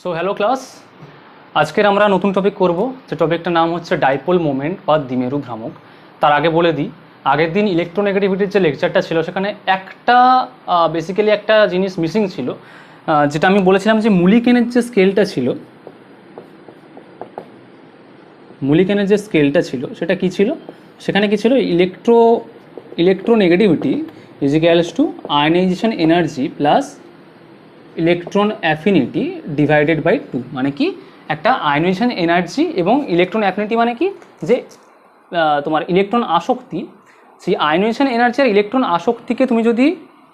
So hello class, আজকের আমরা নতুন টপিক করব, যে টপিকটার নাম হচ্ছে ডাইপোল মোমেন্ট বা দ্বিমেরু ভ্রামক। তার আগে বলে দিই, আগের দিন ইলেকট্রোনেগেটিভিটির যে লেকচারটা ছিল সেখানে একটা বেসিক্যালি একটা জিনিস মিসিং ছিল, যেটা আমি বলেছিলাম যে মুলিকেনের যে স্কেলটা ছিল, মুলিকেনের যে স্কেলটা ছিল সেটা কি ছিল, সেখানে কি ছিল, electronegativity is equals to ionization energy plus electron affinity divided by 2। মানে কি, একটা আয়নাইজেশন এনার্জি এবং ইলেকট্রন অ্যাফিনিটি মানে কি, যে তোমার ইলেকট্রন আসক্তি, সেই আয়নাইজেশন এনার্জি আর ইলেকট্রন আসক্তিকে তুমি যদি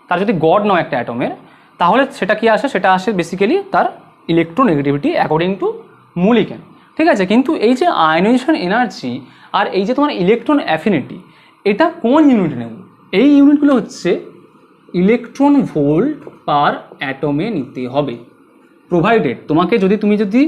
তার যদি গড় নাও একটা অ্যাটমের, তাহলে সেটা কি আসে, সেটা আসে বেসিক্যালি তার ইলেকট্রোনেগেটিভিটি অ্যাকর্ডিং টু মুলিকেন। ঠিক আছে, কিন্তু এই যে আয়নাইজেশন এনার্জি আর এই যে তোমার ইলেকট্রন অ্যাফিনিটি, এটা কোন ইউনিট নেব? এই ইউনিটগুলো হচ্ছে ইলেকট্রন ভোল্ট পার অ্যাটমে নিতে হবে, প্রোভাইডেড তোমাকে তুমি যদি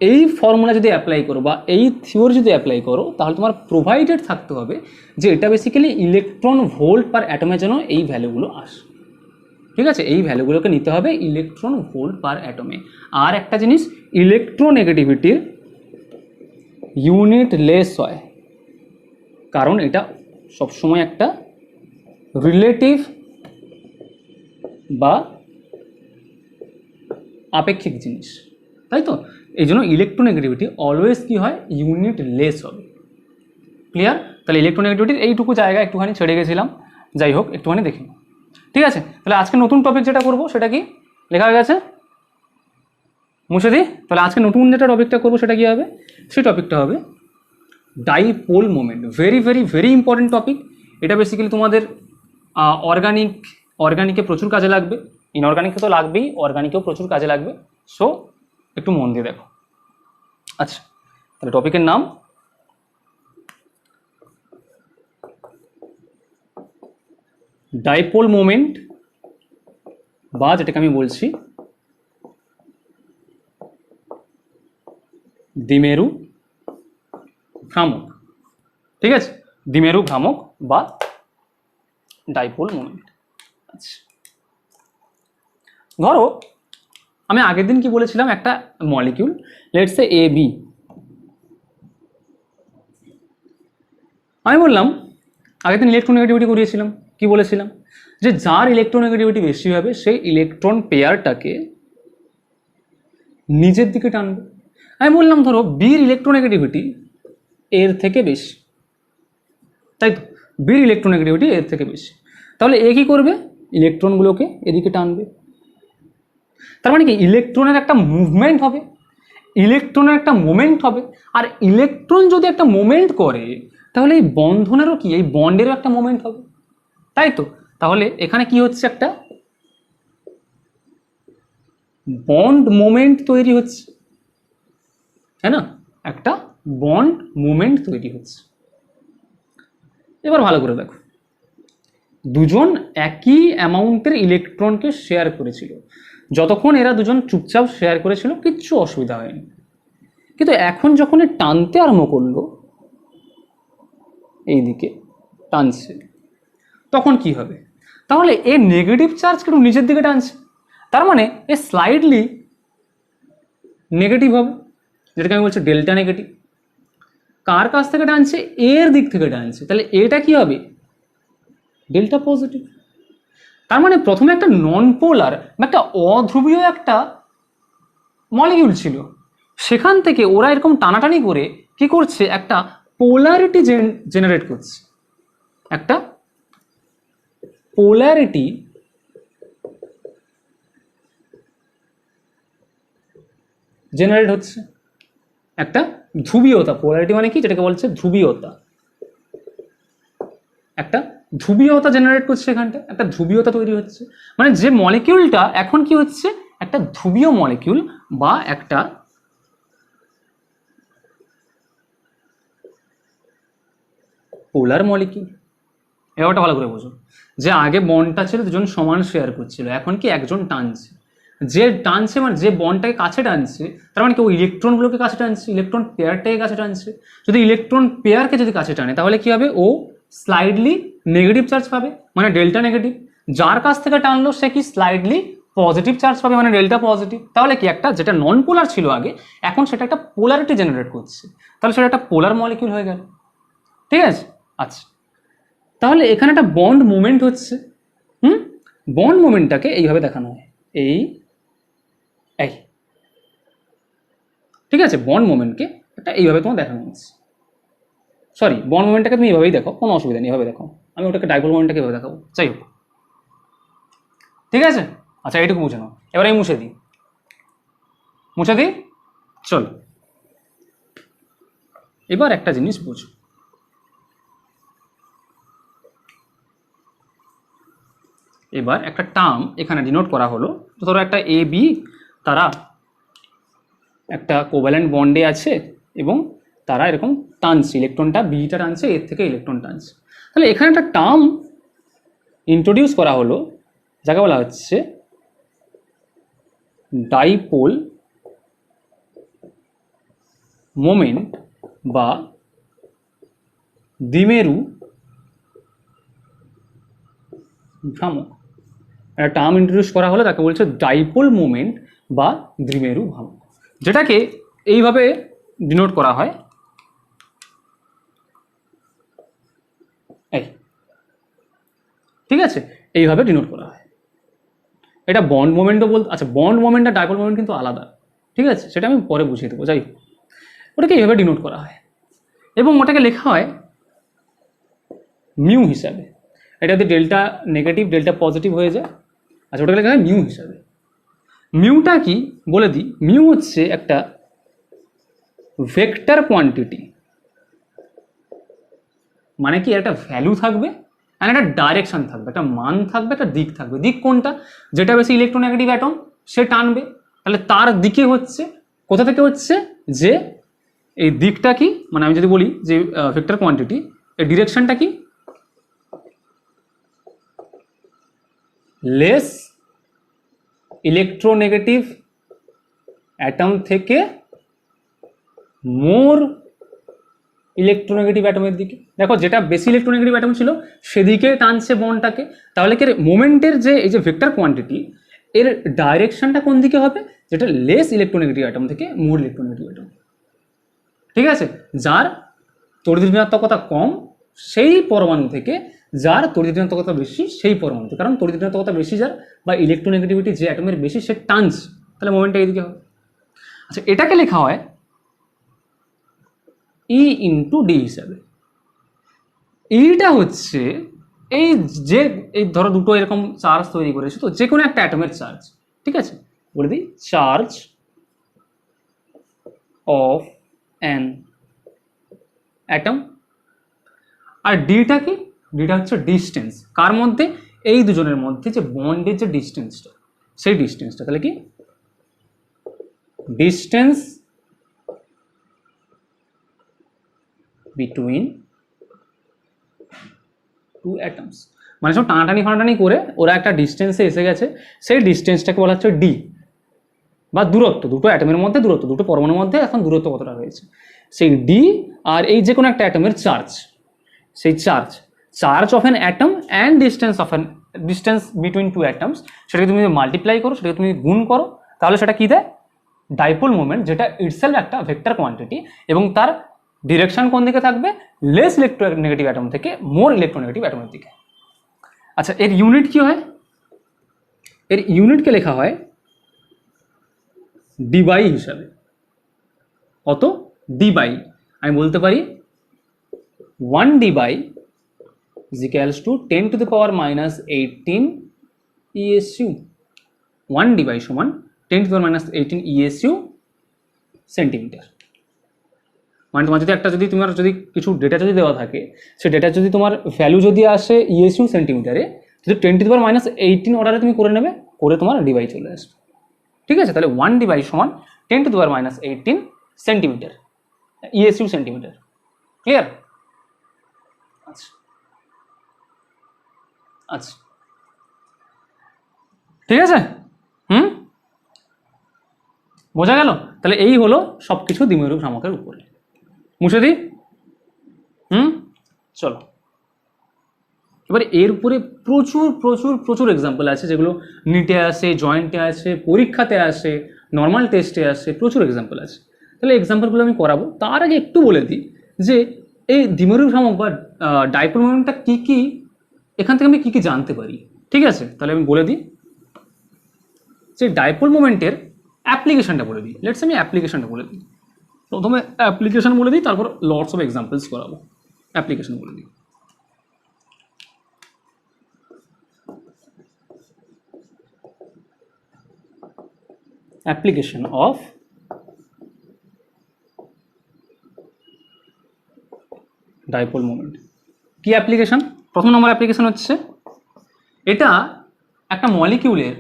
এই ফর্মুলা যদি অ্যাপ্লাই করো বা এই থিওরি যদি অ্যাপ্লাই করো, তাহলে তোমার প্রোভাইডেড থাকতে হবে যে এটা বেসিক্যালি ইলেকট্রন ভোল্ট পার অ্যাটমের জন্য এই ভ্যালুগুলো আসে। ঠিক আছে, এই ভ্যালুগুলোকে নিতে হবে ইলেকট্রন ভোল্ট পার অ্যাটমে। আর একটা জিনিস, ইলেকট্রোনেগেটিভিটির ইউনিট লেস হয়, কারণ এটা সবসময় একটা রিলেটিভ বা আপেক্ষিক জিনিস, তাই তো? এই জন্য ইলেকট্রোনেগেটিভিটি অলওয়েজ কি হয়, ইউনিট লেস হবে। ক্লিয়ার? তাহলে ইলেকট্রোনেগেটিভিটির এইটুকু জায়গা একটুখানি ছেড়ে গেছিলাম, যাই হোক একটুখানি দেখি। ঠিক আছে, তাহলে আজকে নতুন টপিক যেটা করব সেটা কি লেখা হয়ে গেছে, মুছে দিই। তাহলে আজকে নতুন যেটা টপিকটা করবো সেটা কি হবে, সেই টপিকটা হবে dipole moment. Very very very important topic এটা। বেসিক্যালি তোমাদের অর্গানিকে প্রচুর কাজে লাগবে, ইনঅর্গানিকে তো লাগবেই, অর্গানিকেও প্রচুর কাজে লাগবে। সো একটু মন দিয়ে দেখো। আচ্ছা, তাহলে টপিকের নাম ডাইপোল মোমেন্ট, বা যেটাকে আমি বলছি দ্বিমেরু ভ্রামক। ঠিক আছে, দ্বিমেরু ভ্রামক বা ডাইপোল মোমেন্ট। আচ্ছা, ধরো আমি আগের দিন কি বলেছিলাম, একটা molecule let's say A B, আমি বললাম আগের দিন ইলেকট্রোনেগেটিভিটি করিয়েছিলাম, কি বলেছিলাম, যে যার ইলেকট্রোনেগেটিভিটি বেশি হবে সেই ইলেকট্রন পেয়ারটাকে নিজের দিকে টানবে। আমি বললাম ধরো বির ইলেকট্রোনেগেটিভিটি এর থেকে বেশি, তাই তো, বির ইলেকট্রোনেগেটিভিটি এর থেকে বেশি, তাহলে এ কি করবে, ইলেকট্রনগুলোকে এদিকে টানবে। তার মানে কি, ইলেকট্রনের একটা মুভমেন্ট হবে, ইলেকট্রনের একটা মোমেন্ট হবে। আর ইলেকট্রন যদি একটা মোমেন্ট করে, তাহলে এই বন্ধনেরও কি, এই বন্ডেরও একটা মোমেন্ট হবে, তাই তো? তাহলে এখানে কি হচ্ছে, একটা বন্ড মোমেন্ট তৈরি হচ্ছে, তাই না? একটা বন্ড মোমেন্ট তৈরি হচ্ছে। এবার ভালো করে দেখো, দুজন একই অ্যামাউন্টের ইলেকট্রনকে শেয়ার করেছিল, যতক্ষণ এরা দুজন চুপচাপ শেয়ার করেছিল কিচ্ছু অসুবিধা হয়নি। কিন্তু এখন যখন টানতে আরম্ভ করলো, এইদিকে টানছে, তখন কি হবে, তাহলে এ নেগেটিভ চার্জ কিন্তু নিজের দিকে টানছে, তার মানে এ স্লাইডলি নেগেটিভ হবে, যেটাকে আমি বলছি ডেল্টা নেগেটিভ। কার কাছ থেকে টানছে, এর দিক থেকে টানছে, তাহলে এটা কি হবে, ডেল্টা পজিটিভ। তার মানে প্রথমে একটা নন পোলার বা একটা অধ্রুবীয় একটা মলিকিউল ছিল, সেখান থেকে ওরা এরকম টানাটানি করে কি করছে, একটা পোলারিটি জেনারেট করছে, একটা পোলারিটি জেনারেট হচ্ছে, একটা ধ্রুবীয়তা। পোলারিটি মানে কি, যেটাকে বলছে ধ্রুবীয়তা, একটা ধ্রুবীয়তা জেনারেট করছে, এখানটা একটা ধ্রুবীয়তা তৈরি হচ্ছে। মানে যে মলিকিউলটা এখন কি হচ্ছে, একটা ধ্রুবীয় মলিকিউল বা একটা পোলার মলিকিউল। এবারটা ভালো করে বোঝো, যে আগে বন্ডটা ছিল দুজন সমান শেয়ার করছিল, এখন কি একজন টানছে, যে টানছে মানে যে বন্ডটাকে কাছে টানছে, তার মানে কি ও ইলেকট্রনগুলোকে কাছে টানছে, ইলেকট্রন পেয়ারটাকে কাছে টানছে। যদি ইলেকট্রন পেয়ারকে যদি কাছে টানে, তাহলে কি হবে, ও স্লাইডলি নেগেটিভ চার্জ পাবে, মানে ডেল্টা নেগেটিভ। যার কাছ থেকে টানলো সে কি স্লাইডলি পজিটিভ চার্জ পাবে, মানে ডেল্টা পজিটিভ। তাহলে কি একটা যেটা নন পোলার ছিল আগে, এখন সেটা একটা পোলারিটি জেনারেট করছে, তাহলে সেটা একটা পোলার মলিকিউল হয়ে গেল। ঠিক আছে, আচ্ছা তাহলে এখানে একটা বন্ড মুভমেন্ট হচ্ছে। বন্ড মুভমেন্টটাকে এইভাবে দেখানো হয়, এই এই ঠিক আছে, বন্ড মুভমেন্টকে একটা এইভাবে তোমার দেখানো হচ্ছে। সরি, বন্ড মুভমেন্টটাকে তুমি এইভাবেই দেখো, কোনো অসুবিধা নেই, এভাবে দেখো। আমি ওটাকে ডাইপোল মুভমেন্টটাকে এভাবে দেখাবো, যাই হোক। ঠিক আছে, আচ্ছা এইটুকু বুঝে নাও। এবার আমি মুছে দিই, চল। এবার একটা জিনিস বুঝো, এবার একটা টার্ম এখানে ডিনোট করা হলো। তো ধরো একটা এ বি, তারা একটা কোভ্যালেন্ট বন্ডে আছে এবং তারা এরকম টানছে, ইলেকট্রনটা বিটা টানছে, এর থেকে ইলেকট্রন টানছে। তাহলে এখানে একটা টার্ম ইন্ট্রোডিউস করা হলো যাকে বলা হচ্ছে ডাইপোল মোমেন্ট বা দ্বিমেরু ভ্রামক। একটা টার্ম ইন্ট্রোডিউস করা হলো তাকে বলছে ডাইপোল মোমেন্ট বা দ্বিমেরু ভ্রামক, যেটাকে এইভাবে ডিনোট করা হয়, এই ঠিক আছে, এইভাবে ডিনোট করা হয়। এটা বন্ড মোমেন্টও বলতে, আচ্ছা বন্ড মোমেন্ট আর ডাইপোল মোমেন্ট কিন্তু আলাদা, ঠিক আছে, সেটা আমি পরে বুঝিয়ে দেবো। যাই হোক, ওটাকে এইভাবে ডিনোট করা হয় এবং ওটাকে লেখা হয় মিউ হিসাবে। এটা যদি ডেল্টা নেগেটিভ ডেল্টা পজিটিভ হয়ে যায়, আচ্ছা ওটাকে লেখা হয় মিউ হিসাবে। মিউটা কি বলে দিই, মিউ হচ্ছে একটা ভেক্টর কোয়ান্টিটি, মানে কি একটা ভ্যালু থাকবে আর একটা ডাইরেকশন থাকবে, একটা মান থাকবে, একটা দিক থাকবে। দিক কোনটা? যেটা বেশি ইলেকট্রোনেগেটিভ অ্যাটম সে টানবে, তাহলে তার দিকে হচ্ছে, কোথা থেকে হচ্ছে, যে এই দিকটা কি, মানে আমি যদি বলি যে ভেক্টর কোয়ান্টিটি, এর ডিরেকশনটা কি, লেস ইলেকট্রোনেগেটিভ অ্যাটম থেকে মোর ইলেকট্রোনেগেটিভ অ্যাটমের দিকে। দেখো যেটা বেশি ইলেকট্রোনেগেটিভ অ্যাটম ছিল সেদিকে টানছে বন্ডটাকে, তাহলে কি মোমেন্টের যে এই যে ভেক্টর কোয়ান্টিটি, এর ডাইরেকশনটা কোন দিকে হবে, যেটা লেস ইলেকট্রোনেগেটিভ অ্যাটম থেকে মোর ইলেকট্রোনেগেটিভ অ্যাটম। ঠিক আছে, যার তড়িৎ ঋণাত্মকতা কম সেই পরমাণু থেকে যার তড়িৎ ঋণাত্মকতা বেশি সেই পরমাণুতে, কারণ তড়িৎ ঋণাত্মকতা বেশি যার বা ইলেকট্রোনেগেটিভিটি যে অ্যাটমের বেশি সে টানছে, তাহলে মোমেন্টটা এইদিকে হবে। আচ্ছা এটাকে লেখা হয় ই ইন্টু ডি হিসাবে। এইটা হচ্ছে এই যে এই ধরো দুটো এরকম চার্জ তৈরি করেছে, তো যে কোনো একটা অ্যাটমের চার্জ, ঠিক আছে, বলে দিই চার্জ অফ অ্যান অ্যাটম। আর ডিটা কি, ডিটা হচ্ছে ডিস্টেন্স, কার মধ্যে, এই দুজনের মধ্যে যে বন্ডের যে ডিস্টেন্সটা, সেই ডিস্টেন্সটা। তাহলে কি ডিস্টেন্স বিটুইন টু অ্যাটমস, মানে সব টানাটানি ফানাটানি করে ওরা একটা ডিস্টেন্সে এসে গেছে, সেই ডিস্টেন্সটাকে বলা হচ্ছে ডি, বা দূরত্ব, দুটো অ্যাটমের মধ্যে দূরত্ব, দুটো পরমাণুর মধ্যে এখন দূরত্ব কতটা হয়েছে, সেই ডি। আর এই যে কোনো একটা অ্যাটমের চার্জ, সেই charge of an atom and distance between two atoms, সেটাকে তুমি মাল্টিপ্লাই করো, সেটাকে তুমি গুণ করো, তাহলে সেটা কী দেয়, ডাইপোল মোমেন্ট, যেটা ইটসেলফ একটা ভেক্টর কোয়ান্টিটি এবং তার ডিরেকশন কোন দিকে থাকবে, লেস ইলেকট্রোনেগেটিভ অ্যাটম থেকে মোর ইলেকট্রোনেগেটিভ অ্যাটমের দিকে। আচ্ছা এর ইউনিট কি হয়, এর ইউনিটকে লেখা হয় ডি বাই হিসাবে। কত, ডি বাই, আমি বলতে পারি 1 D by is equals to 10 to the power minus 18 ESU। 1 D by সমান 10 to the power minus 18 ESU centimetre. মানে তোমার যদি একটা, যদি তোমার যদি কিছু ডেটা যদি দেওয়া থাকে, সেই ডেটা যদি তোমার ভ্যালু যদি আসে ESU সেন্টিমিটারে, যদি 10 to the power minus 18 অর্ডারে তুমি করে নেবে, করে তোমার ডি বাই চলে আসবে। ঠিক আছে, তাহলে 1 ডি বাই সমান 10 to the power minus 18 centimetre, ESU centimetre. Clear? আচ্ছা আচ্ছা ঠিক আছে, বোঝা গেল? তাহলে এই হলো সব কিছু দ্বিমেরু ভ্রামকের উপরে। মুছে দিই, চলো। এবার এর উপরে প্রচুর প্রচুর প্রচুর এক্সাম্পল আছে, যেগুলো নিটে আসে, জয়েন্টে আসে, পরীক্ষাতে আসে, নর্মাল টেস্টে আসে, প্রচুর এক্সাম্পল আছে। তাহলে এক্সাম্পলগুলো আমি করাবো। তার আগে একটু বলে দিই যে এই দ্বিমেরু ভ্রামক বা ডাইপোল মোমেন্টটা কী কী, এখান থেকে আমি কী কী জানতে পারি। ঠিক আছে, তাহলে আমি বলে দিই যে ডাইপোল মোমেন্টের অ্যাপ্লিকেশনটা বলে দিই। লেটস আমি অ্যাপ্লিকেশনটা বলে দিই। প্রথমে অ্যাপ্লিকেশন বলে দিই, তারপর লটস অফ এক্সাম্পলস করাবো। অ্যাপ্লিকেশন বলে দিই। Application of dipole moment. কি অ্যাপ্লিকেশন? প্রথম নম্বর অ্যাপ্লিকেশন হচ্ছে, এটা একটা মলিকিউলের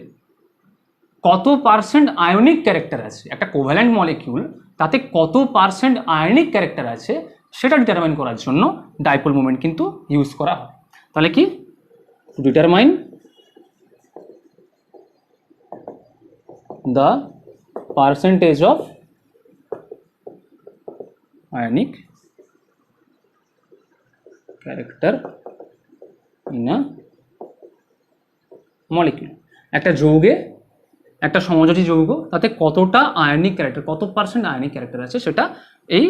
কত পার্সেন্ট আয়নিক ক্যারেক্টার আছে, একটা কোভ্যালেন্ট মলিকিউল তাতে কত পার্সেন্ট আয়নিক ক্যারেক্টার আছে সেটা ডিটারমাইন করার জন্য ডাইপোল মোমেন্ট কিন্তু ইউজ করা হয়। তাহলে কি, to determine the percentage of ionic character in a molecule. একটা যৌগে, একটা সমযোজী যৌগ, তাতে কতটা আয়নিক ক্যারেক্টার, কত পার্সেন্ট আয়নিক ক্যারেক্টার আছে সেটা এই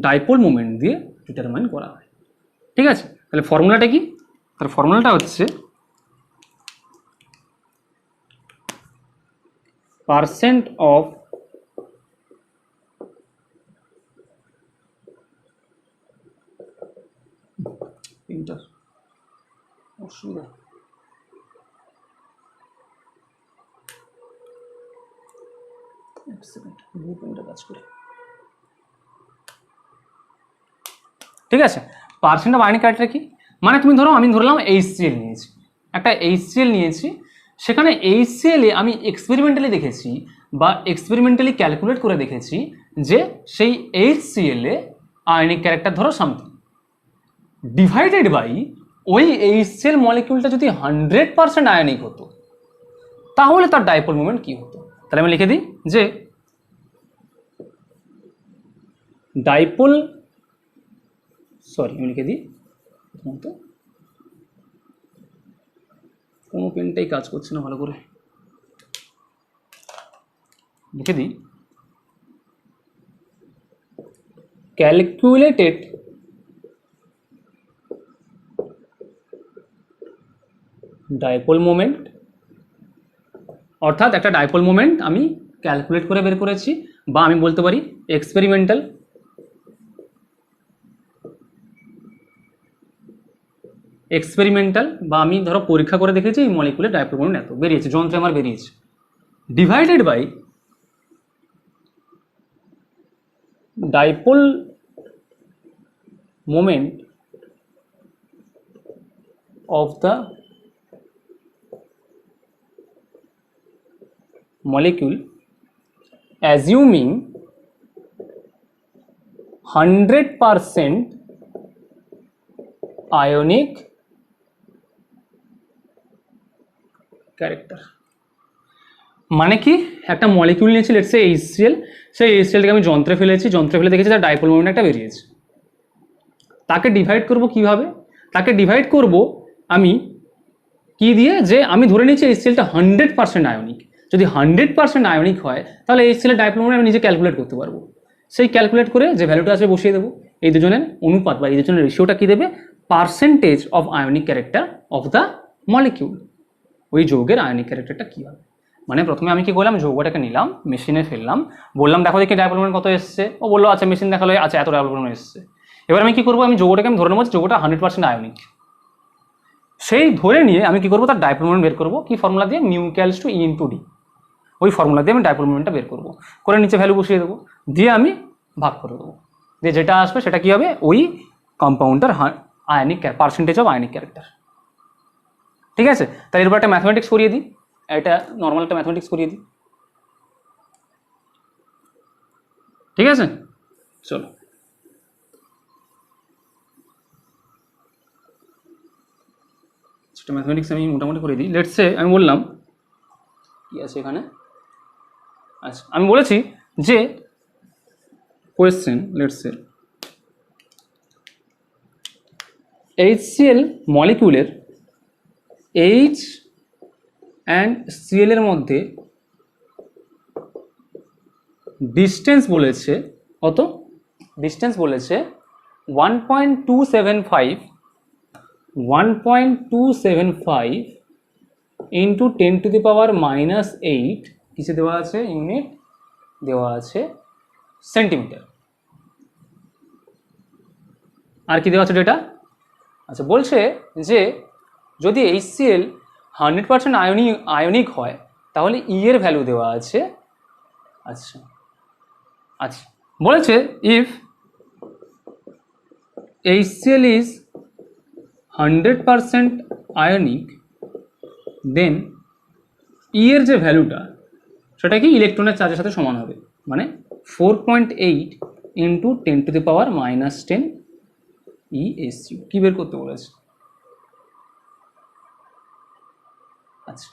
ডাইপোল মোমেন্ট দিয়ে ডিটারমাইন করা হয়। ঠিক আছে, তাহলে ফর্মুলাটা কি? তার ফর্মুলাটা হচ্ছে পার্সেন্ট অফ অসুবিধা, ঠিক আছে। পার্সেন্ট অফ আয়নিক ক্যারেক্টার কি মানে, তুমি ধরো আমি ধরলাম HCl নিয়েছি, একটা HCl নিয়েছি, সেখানে HCl এ আমি এক্সপেরিমেন্টালি দেখেছি বা এক্সপেরিমেন্টালি ক্যালকুলেট করে দেখেছি যে সেই HCl এ আয়নিক ক্যারেক্টার ধরো সামথিং, ডিভাইডেড বাই ওই HCl মলিকিউলটা যদি 100% আয়নিক হতো তাহলে তার ডাইপোল মোমেন্ট কি হতো। তাহলে আমি লিখে দিই যে ডাইপোল, আমি লিখে দিই প্রথমত, কোনো পেনটাই কাজ করছে না ভালো করে, লিখে দিই ক্যালকুলেটেড ডাইপোল মোমেন্ট, অর্থাৎ একটা ডাইপোল মোমেন্ট আমি ক্যালকুলেট করে বের করেছি, বা আমি বলতে পারি এক্সপেরিমেন্টাল বা আমি ধরো পরীক্ষা করে দেখেছি এই মলিকুলের ডাইপোল মোমেন্ট এত বেরিয়েছে, যন্ত্রে আমার বেরিয়েছে, divided by dipole moment of the molecule assuming 100% ionic character। মানে কি, একটা মলিকিউল নিয়েছি লেটস সে HCl, সেই HClটাকে আমি যন্ত্রে ফেলেছি, যন্ত্রে ফেলে দেখেছি তার ডাইপোল মোমেন্ট একটা বেরিয়েছে। তাকে ডিভাইড করব কিভাবে? তাকে ডিভাইড করব আমি কি দিয়ে, যে আমি ধরে নিচ্ছি HClটা 100% আয়নিক। যদি 100% আয়নিক হয় তাহলে HCl ডাইপোল মোমেন্ট আমি নিজে ক্যালকুলেট করতে পারবো। সেই ক্যালকুলেট করে যে ভ্যালুটা আসবে বসিয়ে দেবো। এই দুজনের অনুপাত বা এই দুজনের রেশিওটা কি দেবে? Percentage of ionic character of the molecule. ওই যৌগের আয়নিক ক্যারেক্টারটা কী হবে। মানে প্রথমে আমি কি করলাম, যৌগটাকে নিলাম, মেশিনে ফেললাম, বললাম দেখো দেখি ডাইপোল মোমেন্ট কত এসছে। ও বললো আচ্ছা, মেশিন দেখালো আচ্ছা এত ডাইপোল মোমেন্ট এসছে। এবার আমি কি করবো, আমি যৌগটাকে আমি ধরে নেবো যৌগটা 100% আয়নিক। সেই ধরে নিয়ে আমি কি করবো, তার ডাইপোল মোমেন্ট বের করবো। কি ফর্মুলা দিয়ে? Mu equals to E/D। ওই ফর্মুলা দিয়ে আমি ডাইপোল মোমেন্টটা বের করবো, করে নিচে ভ্যালু বসিয়ে দেবো, দিয়ে আমি ভাগ করে দেবো, দিয়ে যেটা আসবে সেটা কি হবে, ওই compounder ionic percentage of ionic character. ঠিক আছে, তাহলে এরপর একটা ম্যাথমেটিক্স করিয়ে দিই, এটা নর্মাল একটা ম্যাথমেটিক্স করিয়ে দিই। ঠিক আছে, চলো সেটা ম্যাথমেটিক্স আমি মোটামুটি করে দিই। লেটস সে আমি বললাম কি আছে এখানে, আচ্ছা আমি বলেছি যে কোয়েশ্চেন লেটস সে HCl মলিকিউলের এইচ অ্যান্ড সিএল এর মধ্যে ডিস্টেন্স বলেছে কত? ডিস্টেন্স বলেছে 1.275 ইন্টু 10⁻⁻8 কিসে দেওয়া আছে? ইউনিট দেওয়া আছে সেন্টিমিটার। আর কি দেওয়া আছে ডেটা? আচ্ছা, বলছে যে যদি HCl 100% আয়নিক হয় তাহলে ই এর ভ্যালু দেওয়া আছে। আচ্ছা আচ্ছা, বলেছে ইফ HCl is 100% আয়নিক দেন ই এর যে ভ্যালুটা সেটা কি ইলেকট্রনের চার্জের সাথে সমান হবে, মানে 4.8 ইন্টু 10⁻⁻10 ESU। কি বের করতে বলেছে? আচ্ছা,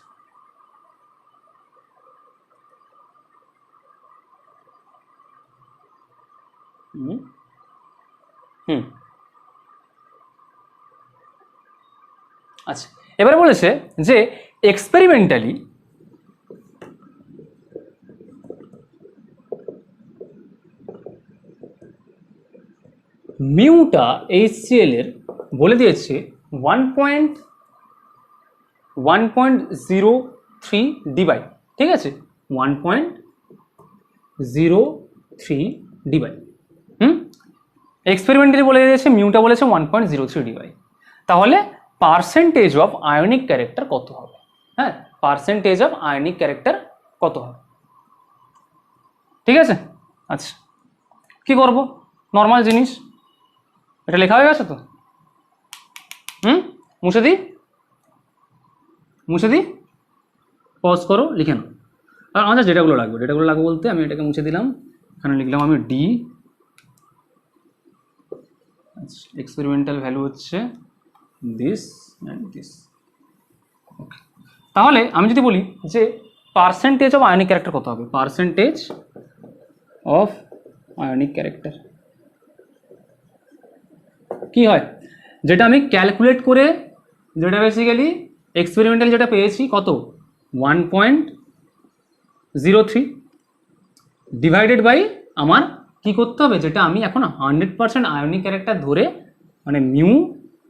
আচ্ছা, এবারে বলেছে যে এক্সপেরিমেন্টালি মিউটা HCl এর বলে দিয়েছে 1.03 ডিবাই, ঠিক আছে, 1.03 ডিবাই। এক্সপেরিমেন্টালি বলে দিয়েছে মিউটা বলেছে 1.03 ডিবাই। তাহলে পার্সেন্টেজ অফ আয়নিক ক্যারেক্টার কত হবে? হ্যাঁ, পার্সেন্টেজ অফ আয়নিক ক্যারেক্টার কত হবে? ঠিক আছে। আচ্ছা, কি করব? নর্মাল জিনিস, এটা লেখা হয়ে গেছে তো? মুছে দিই, পজ করো, লিখে নাও। আর আমাদের ডেটাগুলো লাগবে বলতে আমি এটাকে মুছে দিলাম, এখানে লিখলাম আমি ডি। আচ্ছা, এক্সপেরিমেন্টাল ভ্যালু হচ্ছে দিস অ্যান্ড দিস। ওকে, তাহলে আমি যদি বলি যে পার্সেন্টেজ অফ আয়নিক ক্যারেক্টার কত হবে? পার্সেন্টেজ অফ আয়নিক ক্যারেক্টার কি হয়? যেটা আমি ক্যালকুলেট করে, যেটা বেসিক্যালি এক্সপেরিমেন্টাল যেটা পেয়েছি কত, 1.03 ডিভাইডেড বাই আমার কি করতে হবে, যেটা আমি এখন 100% আয়নিক ক্যারেক্টার ধরে, মানে mu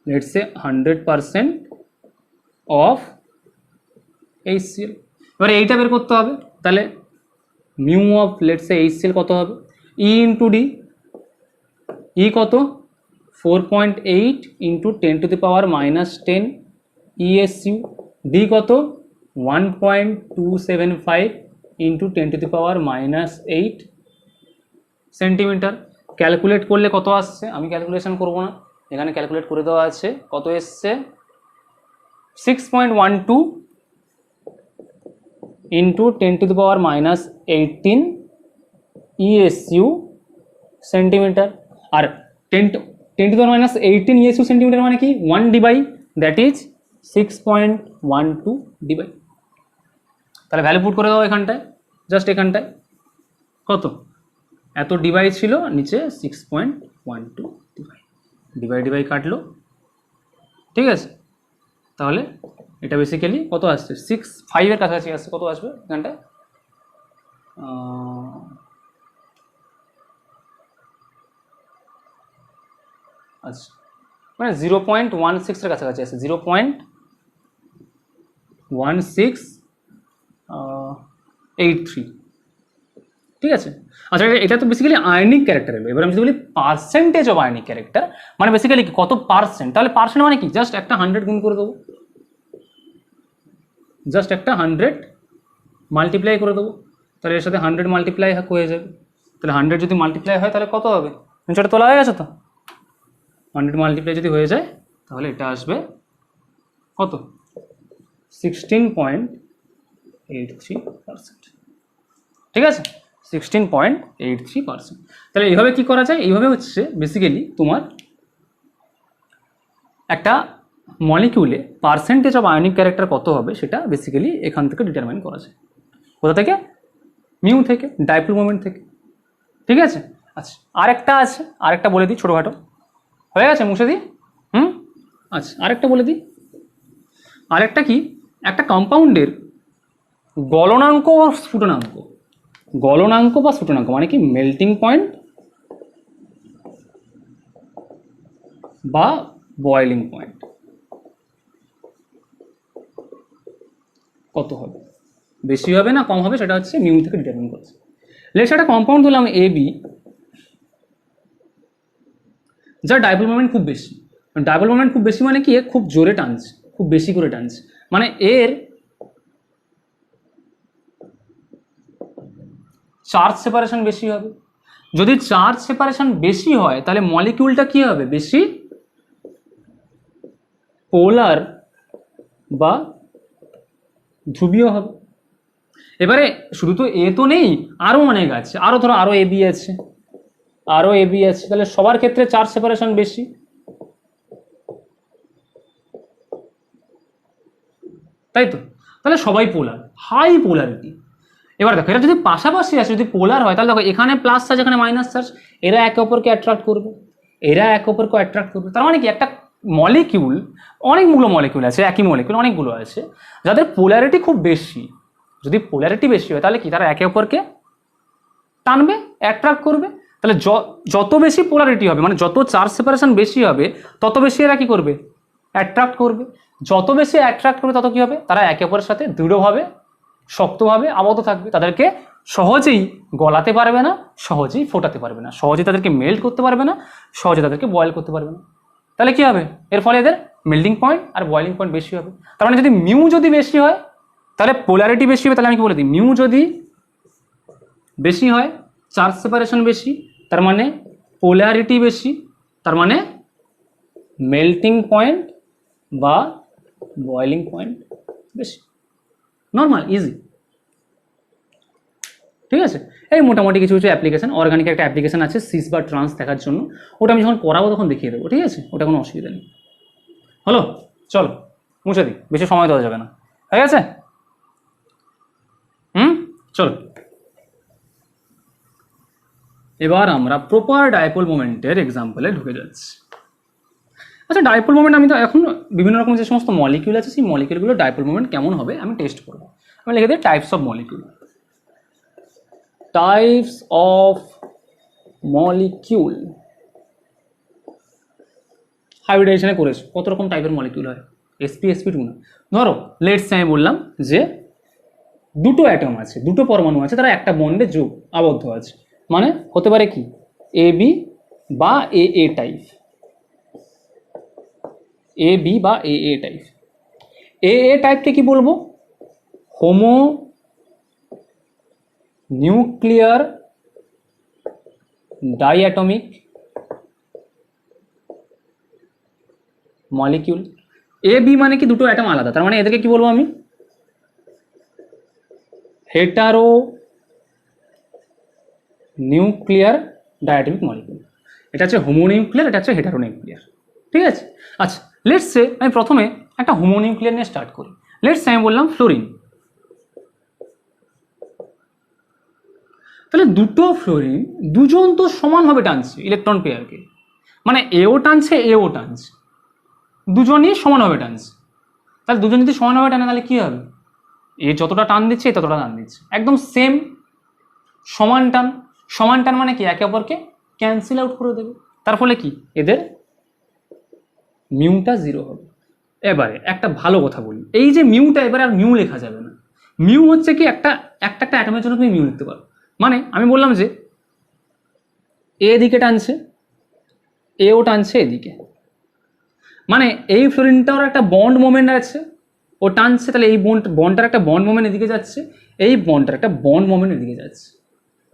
let's say 100% of HCl। এবারে এইটা বের করতে হবে, তাহলে mu of let's say HCl কত হবে? ই ইন্টু ডি। ই কত? 4.8 ইন্টু 10⁻⁻10 ESU। ডি কত? 1.275 ইন্টু 10⁻⁻8 সেন্টিমিটার। ক্যালকুলেট করলে কত আসছে? আমি ক্যালকুলেশন করব না, এখানে ক্যালকুলেট করে দেওয়া আছে। কত এসছে? 6.12 ইন্টু 10⁻⁻18 ESU সেন্টিমিটার। আর 10⁻⁻18 ESU সেন্টিমিটার মানে কি? 1 ডিবাই, দ্যাট ইজ 6.12 ডিবাই। তাহলে ভ্যালু পুট করে দাও এখানটায়, জাস্ট এখানটায় কত? এত ডিবাই ছিল, নিচে 6.12 ডিবাই কাটলো, ঠিক আছে। তাহলে এটা বেসিক্যালি কত আসছে? 6.5 এর কাছাকাছি আসছে। কত আসবে এখানটায়? আচ্ছা, মানে 0.16 এর কাছাকাছি আসছে, 0.1683, ঠিক আছে। আচ্ছা, এটা তো বেসিক্যালি আয়নিক ক্যারেক্টার এলো। এবার আমি যদি বলি পার্সেন্টেজ অফ আয়নিক ক্যারেক্টার, মানে বেসিক্যালি কত পার্সেন্ট? তাহলে পার্সেন্ট মানে কি? জাস্ট একটা 100 গুণ করে দেবো, জাস্ট একটা 100 মাল্টিপ্লাই করে দেবো, তাহলে এর সাথে 100 মাল্টিপ্লাই হয়ে যাবে। তাহলে 100 যদি মাল্টিপ্লাই হয় তাহলে কত হবে? সেটা তোলা হয়ে গেছে তো? 100 মাল্টিপ্লাই যদি হয়ে যায় তাহলে এটা আসবে কত? 16.83%, ঠিক আছে, 16.83%। তাহলে এইভাবে কি করা যায়? এইভাবে হচ্ছে বেসিক্যালি তোমার একটা মলিকিউলে পার্সেন্টেজ অফ আয়নিক ক্যারেক্টার কত হবে সেটা বেসিক্যালি এখান থেকে ডিটারমাইন করা যায়। কোথা থেকে? মিউ থেকে, ডাইপোল মোমেন্ট থেকে, ঠিক আছে। আচ্ছা, আরেকটা বলে দিই, ছোটোখাটো হয়ে গেছে, মুছে দিই। আচ্ছা, আরেকটা বলে দিই। আরেকটা কি, একটা কম্পাউন্ডের গলনাঙ্ক ও স্ফুটনাঙ্ক, গলনাঙ্ক বা স্ফুটনাঙ্ক মানে কি মেল্টিং পয়েন্ট বা বয়েলিং পয়েন্ট কত হবে, বেশি হবে না কম হবে, সেটা হচ্ছে মিউ থেকে ডিটারমিন করছে। লেটস একটা কম্পাউন্ড দিলাম এ বি, যার ডাইপোল মোমেন্ট খুব বেশি। ডাইপোল মোমেন্ট খুব বেশি মানে কি এ খুব জোরে টানছে, খুব বেশি করে টানছে, মানে এর চার্জ সেপারেশন বেশি হবে। যদি চার্জ সেপারেশন বেশি হয় তাহলে মলিকিউলটা কি হবে, বেশি পোলার বা ধ্রুবীয় হবে। এবারে শুধু তো এ তো নেই, আরো অনেক আছে, আরো ধরো আরো এ বি আছে, আরো এ বি আছে, তাহলে সবার ক্ষেত্রে চার্জ সেপারেশন বেশি, তাই তো? তাহলে সবাই পোলার, হাই পোলারিটি। এবার দেখো এটা যদি পাশাপাশি আসে, যদি পোলার হয় তাহলে দেখো এখানে প্লাস চার্জ এখানে মাইনাস চার্জ, এরা একে অপরকে অ্যাট্রাক্ট করবে, এরা একে অপরকে অ্যাট্রাক্ট করবে। তার মানে কি একটা মলিকিউল, অনেকগুলো মলিকিউল আছে, একই মলিকিউল অনেকগুলো আছে যাদের পোলারিটি খুব বেশি। যদি পোলারিটি বেশি হয় তাহলে কি তারা একে অপরকে টানবে, অ্যাট্রাক্ট করবে। তাহলে যত বেশি পোলারিটি হবে মানে যত চার্জ সেপারেশন বেশি হবে তত বেশি এরা কি করবে, অ্যাট্রাক্ট করবে। যত বেশি অ্যাট্রাক্ট করবে তত কি হবে, তারা একে অপরের সাথে দৃঢ়ভাবে শক্তভাবে আবদ্ধ থাকবে, তাদেরকে সহজেই গলাতে পারবে না, সহজেই ফোটাতে পারবে না, সহজেই তাদেরকে মেল্ট করতে পারবে না, সহজে তাদেরকে বয়েল করতে পারবে না। তাহলে কি হবে, এর ফলে এদের মেল্টিং পয়েন্ট আর বয়েলিং পয়েন্ট বেশি হবে। তার মানে যদি মিউ যদি বেশি হয় তাহলে পোলারিটি বেশি হবে। তাহলে আমি কি বলে দিই, মিউ যদি বেশি হয় চার্জ সেপারেশন বেশি, তার মানে পোলারিটি বেশি, তার মানে মেল্টিং পয়েন্ট বা বয়েলিং পয়েন্ট বেশি। নর্মাল, ইজি, ঠিক আছে। এই মোটামুটি কিছু কিছু অ্যাপ্লিকেশন, অর্গানিক একটা অ্যাপ্লিকেশন আছে সিস বা ট্রান্স দেখার জন্য, ওটা আমি যখন করাবো তখন দেখিয়ে দেবো, ঠিক আছে, ওটা কোনো অসুবিধা নেই। হলো, চলো মুছে দিই, বেশি সময় দেওয়া যাবে না, হয়ে গেছে? চলো এবার আমরা প্রপার ডাইপোল মোমেন্টের এক্সাম্পলে ঢুকে যাচ্ছি। আচ্ছা, ডাইপোল মোমেন্ট আমি তো এখন বিভিন্ন রকম যে সমস্ত মলিকিউল আছে সেই মলিকিউলগুলো ডাইপোল মোমেন্ট কেমন হবে আমি টেস্ট করবো। আমি লিখে দিই types of molecule, types of molecule. হাইব্রিডাইজেশনে করেছো কত রকম টাইপের মলিকিউল হয়, sp sp2 না। ধরো লেটস আমি বললাম যে দুটো অ্যাটম আছে, দুটো পরমাণু আছে, তারা একটা বন্ডে যোগ আবদ্ধ আছে, মানে হতে পারে কি এ বি বা এ এ টাইপ, এ বি বা এ এ টাইপ। এ এ টাইপকে কি বলবো, Homo nuclear ডাইঅ্যাটমিক molecule. A B মানে কি দুটো অ্যাটম আলাদা, তার মানে এদেরকে কি বলবো আমি, হেটারো নিউক্লিয়ার ডায়াটমিক মলিকিউল। এটা হচ্ছে হোমোনিউক্লিয়ার, এটা হচ্ছে হেটারোনিউক্লিয়ার, ঠিক আছে। আচ্ছা লেটস সে আমি প্রথমে একটা হোমোনিউক্লিয়ার নিয়ে স্টার্ট করি। লেটস সে আমি বললাম ফ্লোরিন। তাহলে দুটো ফ্লোরিন দুজন তো সমানভাবে টানছে ইলেকট্রন পেয়ারকে, মানে এও টানছে এও টানছে, দুজনই সমানভাবে টানছে। তাহলে দুজন যদি সমানভাবে টানে তাহলে কি হবে, এ যতটা টান দিচ্ছে এ ততটা টান দিচ্ছে, একদম সেম সমান টান। সমান টান মানে কি একে অপরকে ক্যান্সেল আউট করে দেবে, তার ফলে কি এদের মিউটা জিরো হবে। এবারে একটা ভালো কথা বলি, এই যে মিউটা এবারে আর মিউ লেখা যাবে না। মিউ হচ্ছে কি একটা একটা একটা অ্যাটমের জন্য তুমি মিউ লিখতে পারো। মানে আমি বললাম যে এ দিকে টানছে, এও টানছে এদিকে, মানে এই ফ্লোরিনটার একটা বন্ড মোমেন্ট আছে, ও টানছে, তাহলে এই বন্ডটার একটা বন্ড মোমেন্ট এদিকে যাচ্ছে, এই বন্ডটার একটা বন্ড মোমেন্ট এদিকে যাচ্ছে।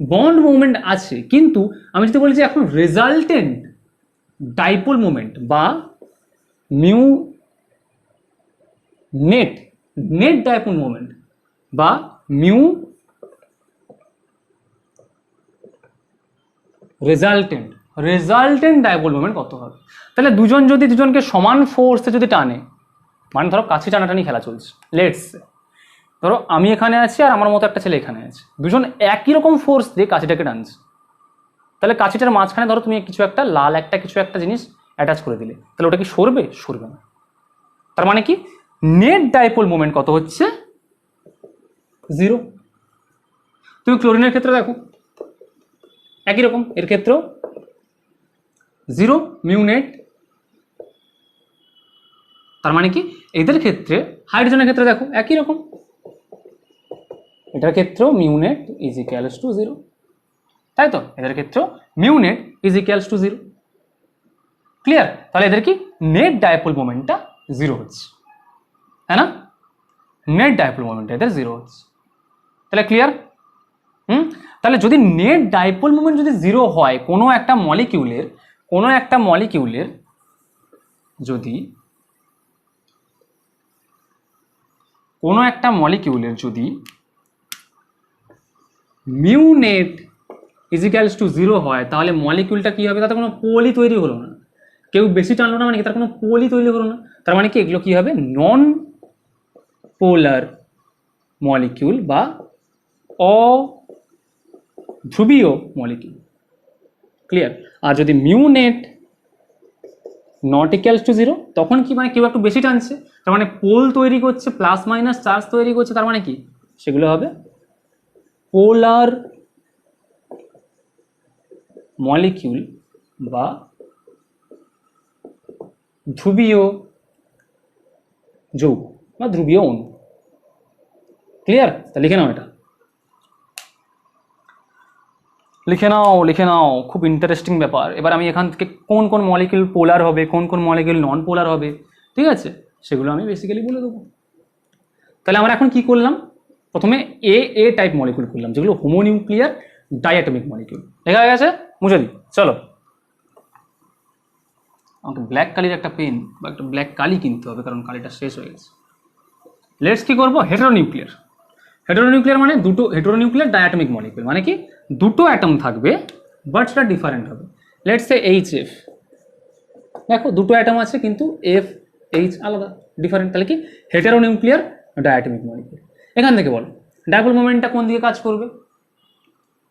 বন্ড মোমেন্ট আছে, কিন্তু আমি যদি বলি যে এখন রেজাল্টেন্ট ডাইপোল মোমেন্ট বা mu net net dipole moment বা মিউ রেজাল্টেন্ট ডাইপোল মোমেন্ট কত হবে। তাহলে দুজন যদি দুজনকে সমান ফোর্সে যদি টানে, মানে ধরো কাছে টানাটানি খেলা চলছে, লেটস ধরো আমি এখানে আছি আর আমার মতো একটা ছেলে এখানে আছে, দুজন একই রকম ফোর্স দিয়ে কাছিটাকে টানছে, তাহলে কাছিটার মাঝখানে ধরো তুমি কিছু একটা লাল একটা কিছু একটা জিনিস অ্যাটাচ করে দিলে, তাহলে ওটা কি সরবে, সরবে না। তার মানে কি নেট ডাইপোল মোমেন্ট কত হচ্ছে 0। তুমি ক্লোরিনের ক্ষেত্রে দেখো একই রকম, এর ক্ষেত্রেও 0 মিউ নেট। তার মানে কি এদের ক্ষেত্রে হাইড্রোজেনের ক্ষেত্রে দেখো একই রকম, এটার ক্ষেত্রেও mu net is equals to 0, তাই তো এদের ক্ষেত্রেও mu net is equals to 0। Clear? তাহলে এদের কি নেট ডাইপোল মোমেন্টটা 0 হচ্ছে, তাই না? নেট ডাইপোল মোমেন্ট এদের 0 হচ্ছে, তাহলে ক্লিয়ার? তাহলে যদি নেট ডাইপোল মোমেন্ট যদি 0 হয় কোনো একটা মলিকিউলের যদি মিউ নেট ইজিক্যালস টু 0 হয়, তাহলে মলিকিউলটা কি হবে? তাতে কোনো পোলই তৈরি হলো না, কেউ বেশি টানলো না, মানে কি তার কোনো পোলই তৈরি হলো না। তার মানে কি এগুলো কি হবে? নন পোলার মলিকিউল বা অধ্রুবীয় মলিকিউল। ক্লিয়ার? আর যদি mu net not equals to 0, তখন কি মানে কেউ একটু বেশি টানছে, তার মানে পোল তৈরি করছে, প্লাস মাইনাস চার্জ তৈরি করছে, তার মানে কি সেগুলো হবে পোলার মলিকিউল বা ধ্রুবীয় যৌগ বা ধ্রুবীয় অণু। ক্লিয়ার? তা লিখে নাও, এটা লিখে নাও, খুব ইন্টারেস্টিং ব্যাপার। এবার আমি এখান থেকে কোন কোন মলিকিউল পোলার হবে, কোন কোন মলিকিউল নন পোলার হবে, ঠিক আছে, সেগুলো আমি বেসিক্যালি বলে দেবো। তাহলে আমরা এখন কি করলাম? প্রথমে এ টাইপ মলিকিউল করলাম, যেগুলো হোমোনিউক্লিয়ার ডাইঅ্যাটমিক মলিকিউল। লেখা হয়ে গেছে? মুছে দিই, চলো। আমাকে ব্ল্যাক কালির একটা পেন বা একটা ব্ল্যাক কালি কিনতে হবে, কারণ কালিটা শেষ হয়ে গেছে। লেটস কি করবো? হেটেরোনিউক্লিয়ার মানে দুটো, হেটেরোনিউক্লিয়ার ডাইঅ্যাটমিক মলিকিউল মানে কি দুটো অ্যাটম থাকবে বাট সেটা ডিফারেন্ট হবে। লেটস সে HF, দেখো দুটো অ্যাটম আছে কিন্তু FH আলাদা, ডিফারেন্ট, তাহলে কি হেটেরোনিউক্লিয়ার ডাইঅ্যাটমিক মলিকিউল। এখান থেকে বলো ডাইপোল মোমেন্টটা কোন দিকে কাজ করবে,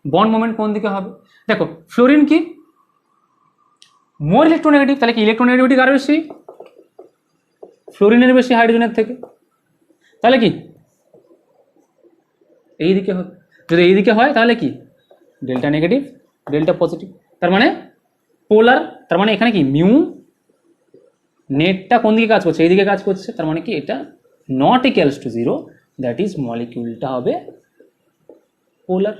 বন্ড মোমেন্ট কোন দিকে হবে? দেখো ফ্লোরিন কি মোর ইলেকট্রোনেগেটিভ, তাহলে কি ইলেকট্রোনেগেটিভিটি কার বেশি? ফ্লোরিনের বেশি হাইড্রোজেনের থেকে, তাহলে কি এই দিকে হবে। যদি এই দিকে হয় তাহলে কি ডেল্টা নেগেটিভ ডেল্টা পজিটিভ, তার মানে পোলার। তার মানে এখানে কি মিউ নেটটা কোন দিকে কাজ করছে? এই দিকে কাজ করছে, তার মানে কি এটা not equals to 0, that is মলিকিউলটা হবে পোলার।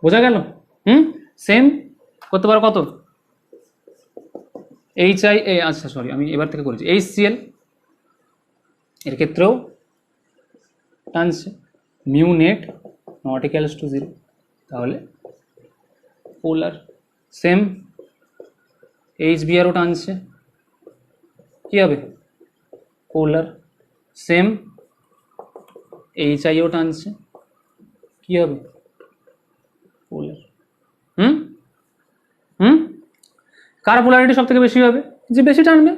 বোঝা গেল? সেম করতে পারো কত? আচ্ছা সরি, আমি এবার থেকে করেছি HCl, এর ক্ষেত্রেও টানছে mu net not equals to 0, তাহলে পোলার। সেম HBrও টানছে, কি হবে? পোলার। সেম HIও টানছে, কি হবে? পোলার। কার পোলারিটি সব থেকে বেশি হবে? যে বেশি টানবে।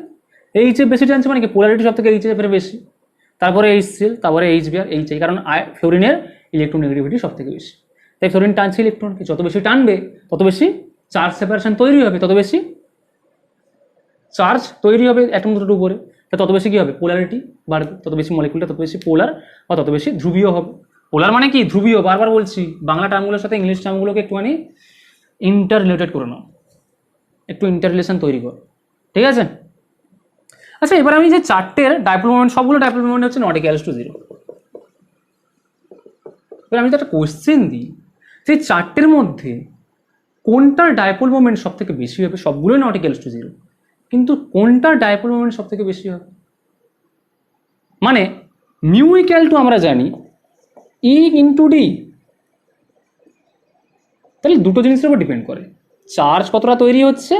HF বেশি টানছে মানে কি পোলারিটি সব থেকে HF এর বেশি, তারপরে HCl, তারপরে HBr, HI, কারণ ফ্লোরিনের ইলেকট্রোনেগেটিভিটি সব থেকে বেশি, তাই ফ্লোরিন টানছে ইলেকট্রনকে। যত বেশি টানবে তত বেশি চার্জ সেপারেশন তৈরি হবে, তত বেশি চার্জ তৈরি হবে অ্যাটম দুটোর উপরে, তত বেশি কি হবে? পোলারিটি বাড়বে, তত বেশি মলিকিউলটা তত বেশি পোলার বা তত বেশি ধ্রুবীয় হবে। পোলার মানে কি ধ্রুবীয়, বারবার বলছি, বাংলা টার্মগুলোর সাথে ইংলিশ টার্মগুলোকে একটুখানি ইন্টার রিলেটেড করে নাও, একটু ইন্টার রিলেশন তৈরি করো, ঠিক আছে? আচ্ছা, এবার আমি যে চারটের ডাইপোল মোমেন্ট, সবগুলো ডাইপোল মোমেন্ট হচ্ছে নট ইকুয়ালস টু 0। এবার আমি তো একটা কোশ্চেন দিই, যে চারটের মধ্যে কোনটার ডাইপোল মোমেন্ট সব থেকে বেশি হবে? সবগুলোই নট ইকুয়ালস টু 0, কিন্তু কোনটার ডাইপোল মোমেন্ট সব থেকে বেশি হবে? মানে মিউ ইকুয়াল টু আমরা জানি E ইন্টু ডি, তাহলে দুটো জিনিসের উপর ডিপেন্ড করে, চার্জ কতটা তৈরি হচ্ছে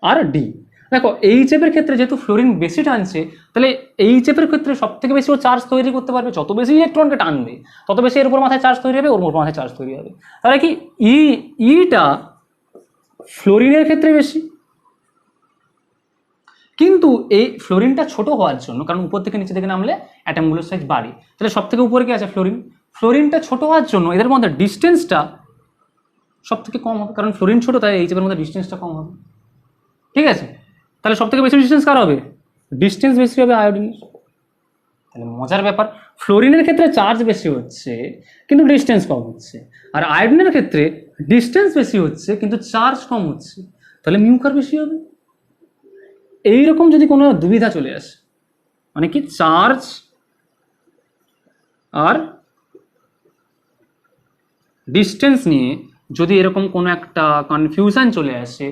আর ডি। দেখো HF এর ক্ষেত্রে যেহেতু ফ্লোরিন বেশি টানছে, তাহলে HF এর ক্ষেত্রে সব থেকে বেশি ও চার্জ তৈরি করতে পারবে। যত বেশি ইলেকট্রনকে টানবে তত বেশি এর উপর মাথায় চার্জ তৈরি হবে, ওর উপর মাথায় চার্জ তৈরি হবে। তাহলে কি ইটা ফ্লোরিনের ক্ষেত্রে বেশি, কিন্তু এই ফ্লোরিনটা ছোট হওয়ার জন্য, কারণ উপর থেকে নিচে থেকে নামলে অ্যাটমগুলোর সাইজ বাড়ে, তাহলে সব থেকে উপরে কি আছে? ফ্লোরিনটা ছোট হওয়ার জন্য এদের মধ্যে ডিস্টেন্সটা সব থেকে কম হবে, কারণ ফ্লোরিন ছোট, তাই HF এর মধ্যে ডিস্টেন্সটা কম হবে, ঠিক আছে? তাহলে সব থেকে বেশি ডিস্টেন্স কার হবে? ডিস্টেন্স বেশি হবে আয়োডিনের। তাহলে মজার ব্যাপার, ফ্লোরিনের ক্ষেত্রে চার্জ বেশি হচ্ছে কিন্তু ডিস্টেন্স কম হচ্ছে, আর আয়োডিনের ক্ষেত্রে ডিস্টেন্স বেশি হচ্ছে কিন্তু চার্জ কম হচ্ছে, তাহলে মিউ কার বেশি হবে। এইরকম যদি কোনো দুবিধা চলে আসে, মানে কি চার্জ আর ডিস্টেন্স নিয়ে যদি এরকম কোনো একটা কনফিউশন চলে আসে,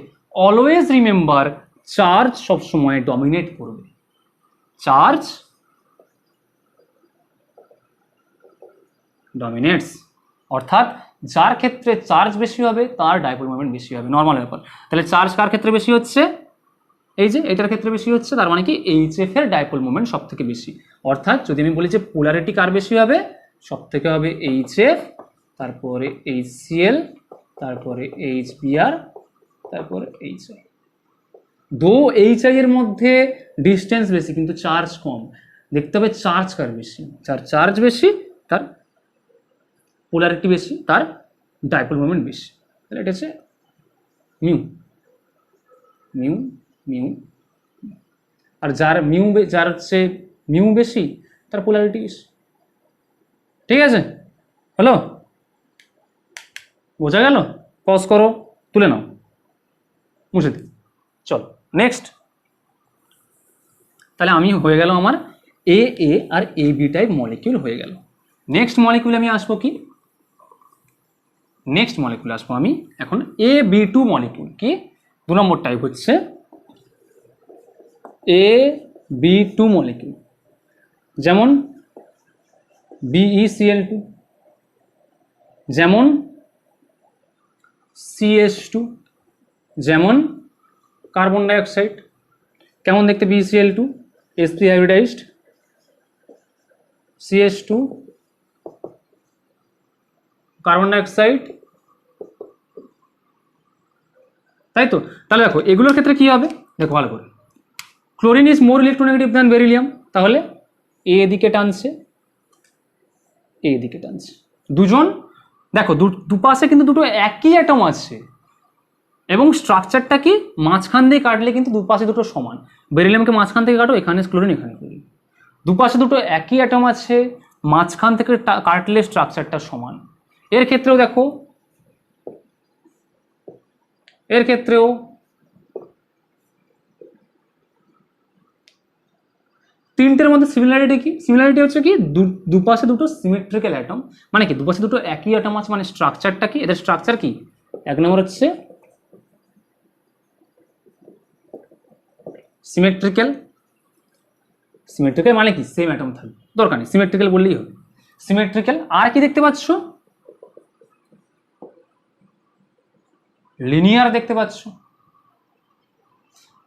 অলওয়েজ রিমেম্বার চার্জ সবসময় ডমিনেট করবে। চার্জ ডমিনেটস, অর্থাৎ যার ক্ষেত্রে চার্জ বেশি হবে তার ডাইপোল মোমেন্ট বেশি হবে, নর্মাল ব্যাপার। তাহলে চার্জ কার ক্ষেত্রে বেশি হচ্ছে, এই যে এটার ক্ষেত্রে বেশি হচ্ছে, তার মানে কি এইচএফ এর ডাইপোল মোমেন্ট সব থেকে বেশি। অর্থাৎ যদি আমি বলি যে পোলারিটি কার বেশি হবে, সব থেকে হবে এইচএফ, তারপরে এইচসিএল, তারপরে এইচবিআর, তারপরে এইচআই। দো এইচআই এর মধ্যে ডিস্টেন্স বেশি কিন্তু চার্জ কম, দেখতে হবে চার্জ কার বেশি, যার চার্জ বেশি তার পোলারিটি বেশি, তার ডাইপোল মোমেন্ট বেশি। তাহলে এটা হচ্ছে মিউ মিউ মিউ। আর যার যার হচ্ছে মিউ বেশি তার পোলারিটি বেশি। ঠিক আছে, হলো, বোঝা গেল? পজ করো, তুলে নাও, মুছে দিই। চলো নেক্সট। তাহলে আমি হয়ে গেল আমার এ আর এ বি টাইপ মলিকিউল হয়ে গেল। নেক্সট মলিকিউল আমি আসবো কি, নেক্সট মলিকিউল আসবো আমি এখন AB2 মলিকিউল। কি 2 নম্বর টাইপ হচ্ছে AB2 মলিকিউল, যেমন BeCl2, যেমন CH2, যেমন কার্বন ডাইঅক্সাইড। কেমন দেখতে BeCl2, sp hybridised, CH2 carbon dioxide, তাই তো? তাহলে দেখো এগুলোর ক্ষেত্রে কি হবে, দেখো ভালো করে, chlorine is more electronegative than beryllium, তাহলে এ দিকে টানছে, এ দিকে টানছে। দুজন দেখো দুপাশে কিন্তু দুটো একই অ্যাটম আছে, এবং স্ট্রাকচারটা কি মাঝখান দিয়ে কাটলে কিন্তু দুপাশে দুটো সমান। বেরিলিয়ামকে মাঝখান থেকে কাটো, এখানে ক্লোরিন, এখানে ক্লোরিন, দুপাশে দুটো একই অ্যাটম আছে, মাঝখান থেকে কাটলে স্ট্রাকচারটা সমান। এর ক্ষেত্রেও দেখো, এর ক্ষেত্রেও তিনটের মধ্যে সিমিলারিটি কি, সিমিলারিটি হচ্ছে কি দুপাশে দুটো সিমেট্রিক্যাল অ্যাটম, মানে কি দুপাশে দুটো একই অ্যাটম আছে, মানে স্ট্রাকচারটা কি, এদের স্ট্রাকচার কি, এক নম্বর হচ্ছে সিমেট্রিক্যাল, সিমেট্রিক্যাল মানে কি সেম অ্যাটম থাকবে, দরকার নেই সিমেট্রিক্যাল বললেই হবে, সিমেট্রিক্যাল। আর কি দেখতে পাচ্ছ, লিনিয়ার দেখতে পাচ্ছ।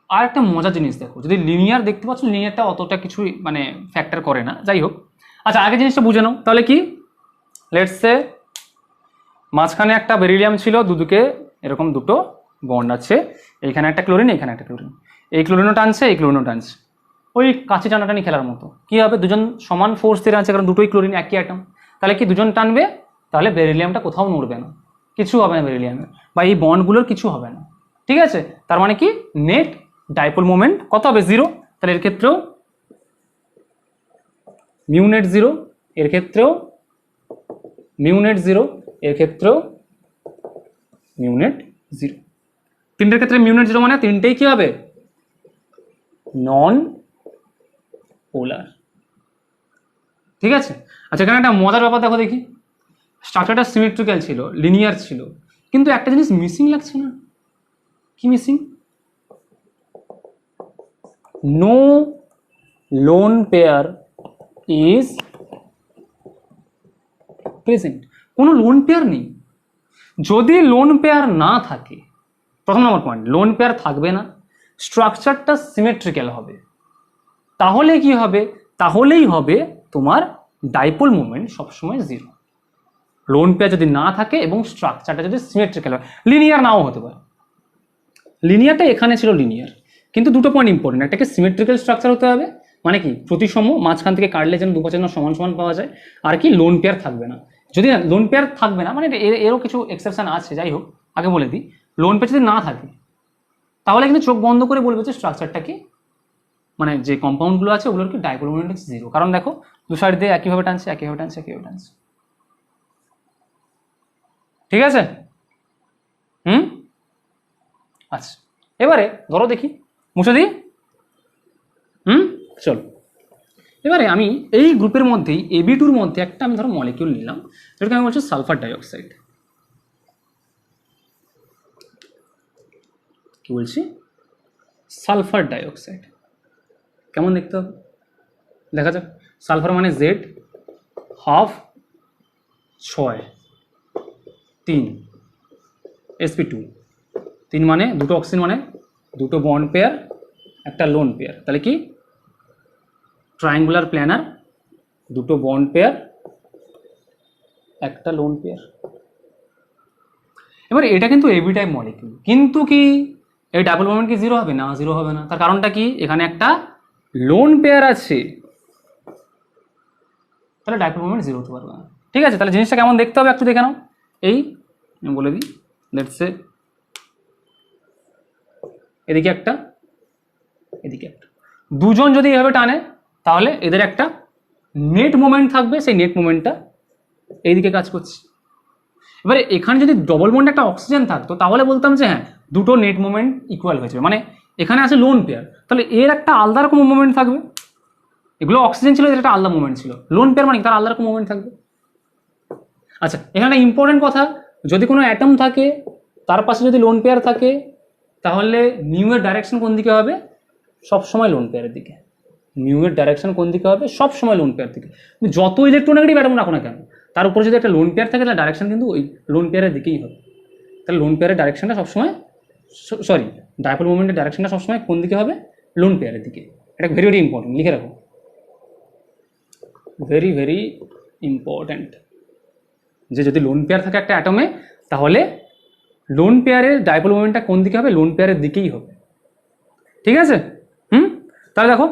আর একটা মজার জিনিস দেখো, যদি লিনিয়ার দেখতে পাচ্ছ, লিনিয়ারটা অতটা কিছু মানে ফ্যাক্টর করে না, যাই হোক। আচ্ছা আগে জিনিসটা বুঝে নাও, তাহলে কি লেটস সে মাঝখানে একটা বেরিলিয়াম ছিল, দুদিকে এরকম দুটো বন্ড আছে, এইখানে একটা ক্লোরিন, এখানে একটা ক্লোরিন, এই ক্লোরিনও টানছে, এই ক্লোরিনও টানছে, ওই কাছে টানাটানি খেলার মতো। কি হবে, দুজন সমান ফোর্স দিয়ে আছে, কারণ দুটোই ক্লোরিন একই অ্যাটম, তাহলে কি দুজন টানবে, তাহলে বেরিলিয়ামটা কোথাও নড়বে না, কিছু হবে না বেরিলিয়ামের, বা এই বন্ডগুলোর কিছু হবে না। ঠিক আছে, তার মানে কি নেট ডাইপোল মোমেন্ট কত হবে, 0। তাহলে এর ক্ষেত্রেও মিউ নেট 0, এর ক্ষেত্রেও মিউ নেট 0, এর ক্ষেত্রেও মিউ নেট 0। তিনটের ক্ষেত্রে মিউ নেট 0 মানে তিনটেই কি হবে, নন পোলার। ঠিক আছে। আচ্ছা এখানে একটা মজার ব্যাপার দেখো দেখি, স্ট্রাকচারটা সিমেট্রিক্যাল ছিল, লিনিয়ার ছিল, কিন্তু একটা জিনিস মিসিং লাগছে না, কি missing, no lone pair is present, কোনো লোন পেয়ার নেই। যদি লোন পেয়ার না থাকে, প্রথম নম্বর পয়েন্ট, লোন পেয়ার থাকবে না, স্ট্রাকচারটা সিমেট্রিক্যাল হবে, তাহলে কি হবে, তাহলেই হবে তোমার ডাইপোল মোমেন্ট সবসময় 0। লোন পেয়ার যদি না থাকে এবং স্ট্রাকচারটা যদি সিমেট্রিক্যাল হয়, লিনিয়ার নাও হতে পারে, লিনিয়ারটা এখানে ছিল লিনিয়ার, কিন্তু দুটো পয়েন্ট ইম্পর্টেন্ট, একটাকে সিমেট্রিক্যাল স্ট্রাকচার হতে হবে, মানে কি প্রতিসম, মাঝখান থেকে কাটলে যেন দুপাশে যেন সমান সমান পাওয়া যায়, আর কি লোন পেয়ার থাকবে না। যদি লোন পেয়ার থাকবে না মানে এরও কিছু এক্সেপশন আছে, যাই হোক আগে বলে দিই, লোন পেয়ার যদি না থাকে তাহলে কিন্তু চোখ বন্ধ করে বলবে যে স্ট্রাকচারটা কি মানে যে কম্পাউন্ডগুলো আছে ওগুলোর কি ডাইপোল মোমেন্ট হচ্ছে 0, কারণ দেখো দু সাইড দিয়ে একইভাবে টানছে। ঠিক আছে? আচ্ছা, এবারে ধরো দেখি মুছে দিই। চলো এবারে আমি এই গ্রুপের মধ্যেই AB2-র মধ্যে একটা আমি ধরো মলিকিউল নিলাম, যেটাকে আমি বলছি সালফার ডাইঅক্সাইড। কি বলছি? Sulphur dioxide. কেমন দেখতে হবে দেখা যাক। সালফার মানে Z, হাফ 6 3 sp2, 3 মানে দুটো অক্সিজেন, মানে দুটো বন্ড পেয়ার, একটা লোন পেয়ার। তাহলে কি ট্রায়াঙ্গুলার প্ল্যানার, দুটো বন্ড পেয়ার, একটা লোন পেয়ার। এবার এটা কিন্তু এবি টাইপ মলিকিউল, কিন্তু কি এই ডাবল মোমেন্ট কি 0 হবে না? 0 হবে না। তার কারণটা কি? এখানে একটা লোন পেয়ার আছে, তাহলে ডাইপোল মোমেন্ট 0 হতে পারবে না। ঠিক আছে, তাহলে জিনিসটা কেমন দেখতে হবে একটু দেখে নাও। এই আমি বলে দিই, লেটস সে এদিকে একটা, এদিকে একটা, দুজন যদি এভাবে টানে তাহলে এদের একটা নেট মোমেন্ট থাকবে, সেই নেট মোমেন্টটা এইদিকে কাজ করছে। এবারে এখানে যদি ডবল বন্ডে একটা অক্সিজেন থাকতো তাহলে বলতাম যে হ্যাঁ দুটো নেট মোমেন্ট ইকুয়াল হয়েছে, মানে এখানে আছে লোন পেয়ার, তাহলে এর একটা আলাদা রকম মোমেন্ট থাকবে। এগুলো অক্সিজেন ছিল, এর একটা আলাদা মোমেন্ট ছিল। লোন পেয়ার মানে তার আলাদা রকম মোমেন্ট থাকবে। আচ্ছা, এখানে একটা ইম্পর্টেন্ট কথা, যদি কোনো অ্যাটম থাকে তার পাশে যদি লোন পেয়ার থাকে তাহলে মিউ এর ডাইরেকশন কোন দিকে হবে? সবসময় লোন পেয়ারের দিকে। মিউ এর ডাইরেকশন কোন দিকে হবে? সবসময় লোন পেয়ার দিকে। তুমি যত ইলেকট্রোনেগেটিভ অ্যাটম রাখো না কেন, তার উপরে যদি একটা লোন পেয়ার থাকে তাহলে ডাইরেকশন কিন্তু ওই লোন পেয়ারের দিকেই হবে। তাহলে লোন পেয়ারের ডাইরেকশনটা সবসময়, সরি ডাইপোল মোমেন্টের ডাইরেকশনটা সবসময় কোন দিকে হবে? লোন পেয়ারের দিকে। এটা ভেরি ভেরি ইম্পর্টেন্ট, লিখে রাখো, ভেরি ভেরি ইম্পর্ট্যান্ট। যে যদি লোন পেয়ার থাকে একটা অ্যাটমে তাহলে লোন পেয়ারের ডাইপোল মোমেন্টটা কোন দিকে হবে? লোন পেয়ারের দিকেই হবে। ঠিক আছে? তাহলে দেখো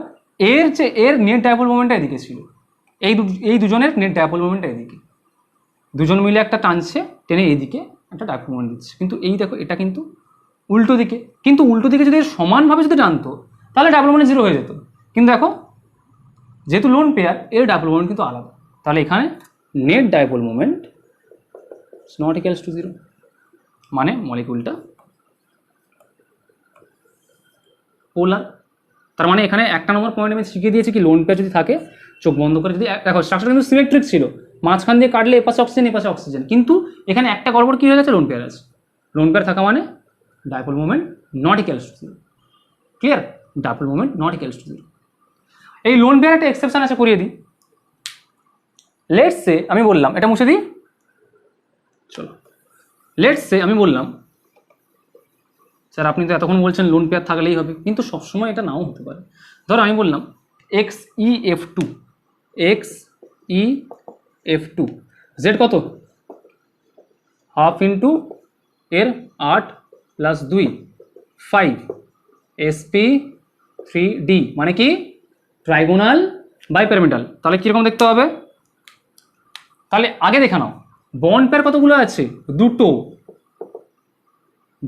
এর নেট ডাইপোল মোমেন্টটা এদিকে ছিল, এই দুজনের নেট ডাইপোল মোমেন্টটা এদিকে, দুজন মিলে একটা টানছে, টেনে এইদিকে একটা ডাইপোল মোমেন্ট দিচ্ছে। কিন্তু এই দেখো এটা কিন্তু উল্টো দিকে, কিন্তু উল্টো দিকে যদি সমানভাবে যদি টানতো তাহলে ডাইপোল মোমেন্ট 0 হয়ে যেত। কিন্তু দেখো যেহেতু লোন পেয়ার, এর ডাইপোল মোমেন্ট কিন্তু আলাদা, তাহলে এখানে net dipole moment is not equals to 0, মানে মলিকিউলটা পোলার। তার মানে এখানে একটা নম্বর পয়েন্ট আমি শিখিয়ে দিয়েছি কি লোন পেয়ার যদি থাকে, চোখ বন্ধ করে যদি দেখো স্ট্রাকচার কিন্তু সিমেট্রিক ছিল, মাঝখান দিয়ে কাটলে এপাশে অক্সিজেন এপাশে অক্সিজেন, কিন্তু এখানে একটা গড়বড় কি হয়ে গেছে? লোন পেয়ার আছে। লোন পেয়ার থাকা মানে dipole moment not equals to 0। Clear? Dipole moment not equals to 0। এই লোন পেয়ার একটা এক্সেপশন আছে, করিয়ে দিই। লেটস সে আমি বললাম, এটা মুছে দিই, চলো। লেটস সে আমি বললাম স্যার আপনি তো এতক্ষণ বলছেন লোন পেয়ার থাকলেই হবে, কিন্তু সবসময় এটা নাও হতে পারে। ধরো আমি বললাম XeF2, XeF2, জেড কত? হাফ ইন্টু এর 8 + 2 5 sp3d, মানে কি ট্রাইগোনাল বাইপ্যারামিটাল। তাহলে কীরকম দেখতে হবে? তাহলে আগে দেখে নাও বন্ড পেয়ার কতগুলো আছে?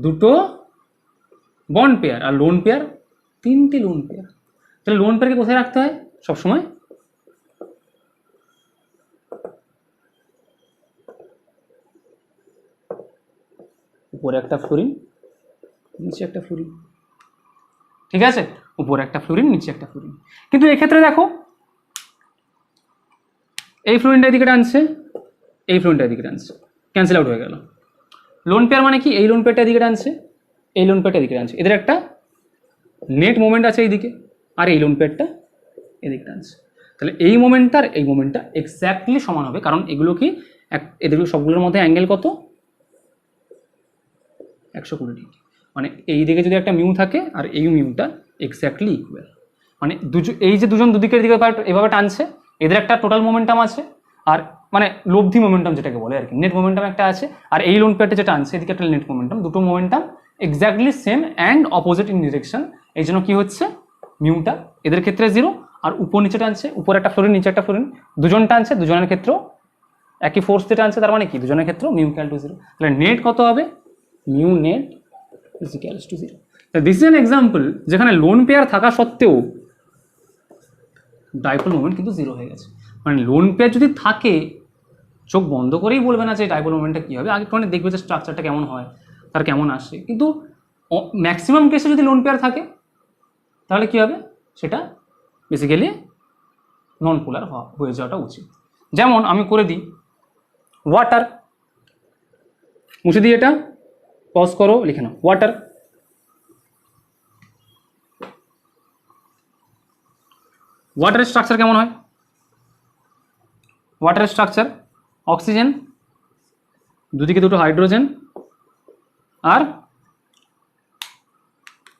দুটো বন্ড পেয়ার, আর লোন পেয়ার 3টে লোন পেয়ার। তাহলে লোন পেয়ারকে কোথায় রাখতে হয়? সবসময় উপরে একটা ফ্লোরিন, নিচে একটা ফ্লোরিন। ঠিক আছে, উপরে একটা ফ্লোরিন, নিচে একটা ফ্লোরিন। কিন্তু এক্ষেত্রে দেখো এই ফ্লোরিনটা এদিকে টানছে, এই ফ্লোরিনটা এদিকে টানছে, ক্যান্সেল আউট হয়ে গেল। লোন পেয়ার মানে কি? এই লোন পেয়ারটা এদিকে টানছে, এই লোন পেয়ারটা এদিকে টানছে, এদের একটা নেট মোমেন্ট আছে এইদিকে, আর এই লোন পেয়ারটা এদিকে টানছে। তাহলে এই মোমেন্টটা আর এই মোমেন্টটা এক্স্যাক্টলি সমান হবে, কারণ এগুলো কি এদের সবগুলোর মধ্যে অ্যাঙ্গেল কত? 120 ডিগ্রি। মানে এই দিকে যদি একটা মিউ থাকে আর এই মিউটা এক্স্যাক্টলি ইকুয়াল, মানে এই যে দুজন দুদিকের দিকে এভাবে টানছে, এদের একটা টোটাল মোমেন্টাম আছে, আর মানে লব্ধি মোমেন্টাম যেটাকে বলে আর কি, নেট মোমেন্টাম একটা আছে, আর এই লোন পেয়ারটা যেটা টানছে এদিকে একটা নেট মোমেন্টাম, দুটো momentum exactly same and opposite in direction. এই জন্য কি হচ্ছে? মিউটা এদের ক্ষেত্রে 0, আর উপর নিচে টানছে, উপরে একটা ফ্লোরিন নিচে একটা ফ্লোরিন, দুজন টানছে, দুজনের ক্ষেত্রেও একই ফোর্স দিয়ে টানছে, তার মানে কি দুজনের ক্ষেত্রেও মিউ ইকুয়াল টু 0। তাহলে নেট কত হবে? Mu net is equals to 0। This is an example যেখানে লোন পেয়ার থাকা সত্ত্বেও ডাইপোল মোমেন্ট কিন্তু জিরো হয়ে গেছে। মানে লোন পেয়ার যদি থাকে চোখ বন্ধ করেই বলবে না যে ডাইপোল মোমেন্টটা কী হবে, আগে একটু দেখবে যে স্ট্রাকচারটা কেমন হয়, তার কেমন আসে। কিন্তু ম্যাক্সিমাম কেসে যদি লোন পেয়ার থাকে তাহলে কী হবে, সেটা বেসিক্যালি নন পোলার হয়ে যাওয়াটা উচিত। যেমন আমি করে দিই ওয়াটার, মুছে দিই এটা, পজ করো, লিখে নাও ওয়াটার। ওয়াটারের স্ট্রাকচার কেমন হয়? ওয়াটারের স্ট্রাকচার অক্সিজেন, দুদিকে দুটো হাইড্রোজেন, আর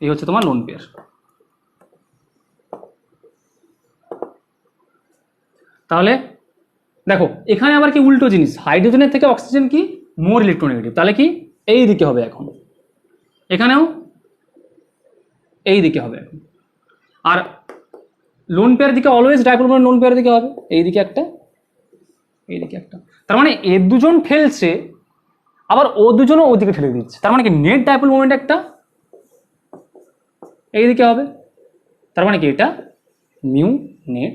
এই হচ্ছে তোমার লোন পেয়ার। তাহলে দেখো এখানে আবার কি উল্টো জিনিস, হাইড্রোজেনের থেকে অক্সিজেন কি মোর ইলেকট্রোনেগেটিভ, তাহলে কি এই দিকে হবে এখন, এখানেও এই দিকে হবে এখন। আর লোন পেয়ার দিকে always dipole moment lone pair দিকে হবে, এই দিকে একটা, এই দিকে একটা। তার মানে এ দুজন ঠেলছে, আবার ও দুজনও ওদিকে ঠেলে দিচ্ছে। তার মানে কি নেট ডাইপোল মোমেন্ট একটা এইদিকে হবে। তার মানে কি এটা mu net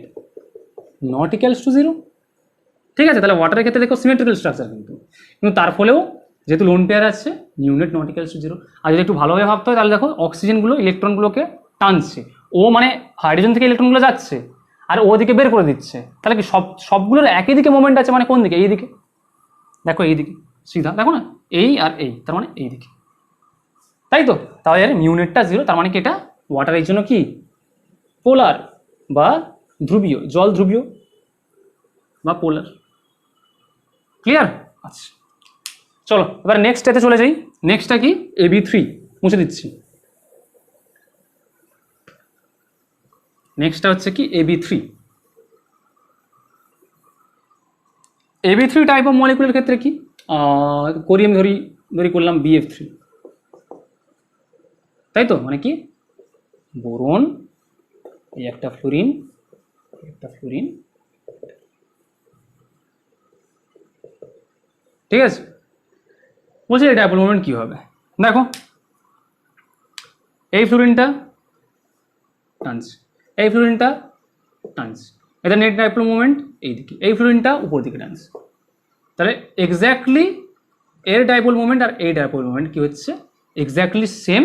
not equals to zero. ঠিক আছে, তাহলে ওয়াটারের ক্ষেত্রে দেখো সিমেট্রিক্যাল স্ট্রাকচার, কিন্তু তার ফলেও যেহেতু লোন পেয়ার আছে mu net not equals to zero. আর যদি একটু ভালোভাবে ভাবতে হয় তাহলে দেখো অক্সিজেনগুলো ইলেকট্রনগুলোকে টানছে, ও মানে হাইড্রোজেন থেকে ইলেকট্রনগুলো যাচ্ছে আর ও দিকে বের করে দিচ্ছে। তাহলে কি সবগুলোর একই দিকে মোমেন্ট আছে, মানে কোন দিকে, এই দিকে, দেখো এই দিকে সিধা, দেখো না এই আর এই, তার মানে এই দিকে, তাই তো। তাহলে মিউ নেটটা জিরো, তার মানে কি এটা ওয়াটারের জন্য কি পোলার বা ধ্রুবীয়, জল ধ্রুবীয় বা পোলার। ক্লিয়ার? আচ্ছা চলো এবার নেক্সট এতে চলে যাই। নেক্সটটা কি AB3, মুছে দিচ্ছি। নেক্সটটা হচ্ছে কি AB3। AB3 টাইপ অফ মলিকুলের ক্ষেত্রে কি করি, আমি ধরি করলাম BF3, তাই তো। মানে কি বোরন, এই একটা ফ্লোরিন, একটা ফ্লোরিন, ঠিক আছে। বলছি এই ডাইপোল মোমেন্ট কী হবে, দেখো এই ফ্লোরিনটা টানছে, এই ফ্লোরিনটা টানছে, এটা নেট ডাইপোল মোমেন্ট এইদিকে, এই ফ্লোরিনটা উপর দিকে টানছে। তাহলে এক্স্যাক্টলি এর ডাইপোল মোমেন্ট আর এই ডাইপোল মোমেন্ট কি হচ্ছে এক্স্যাক্টলি সেম।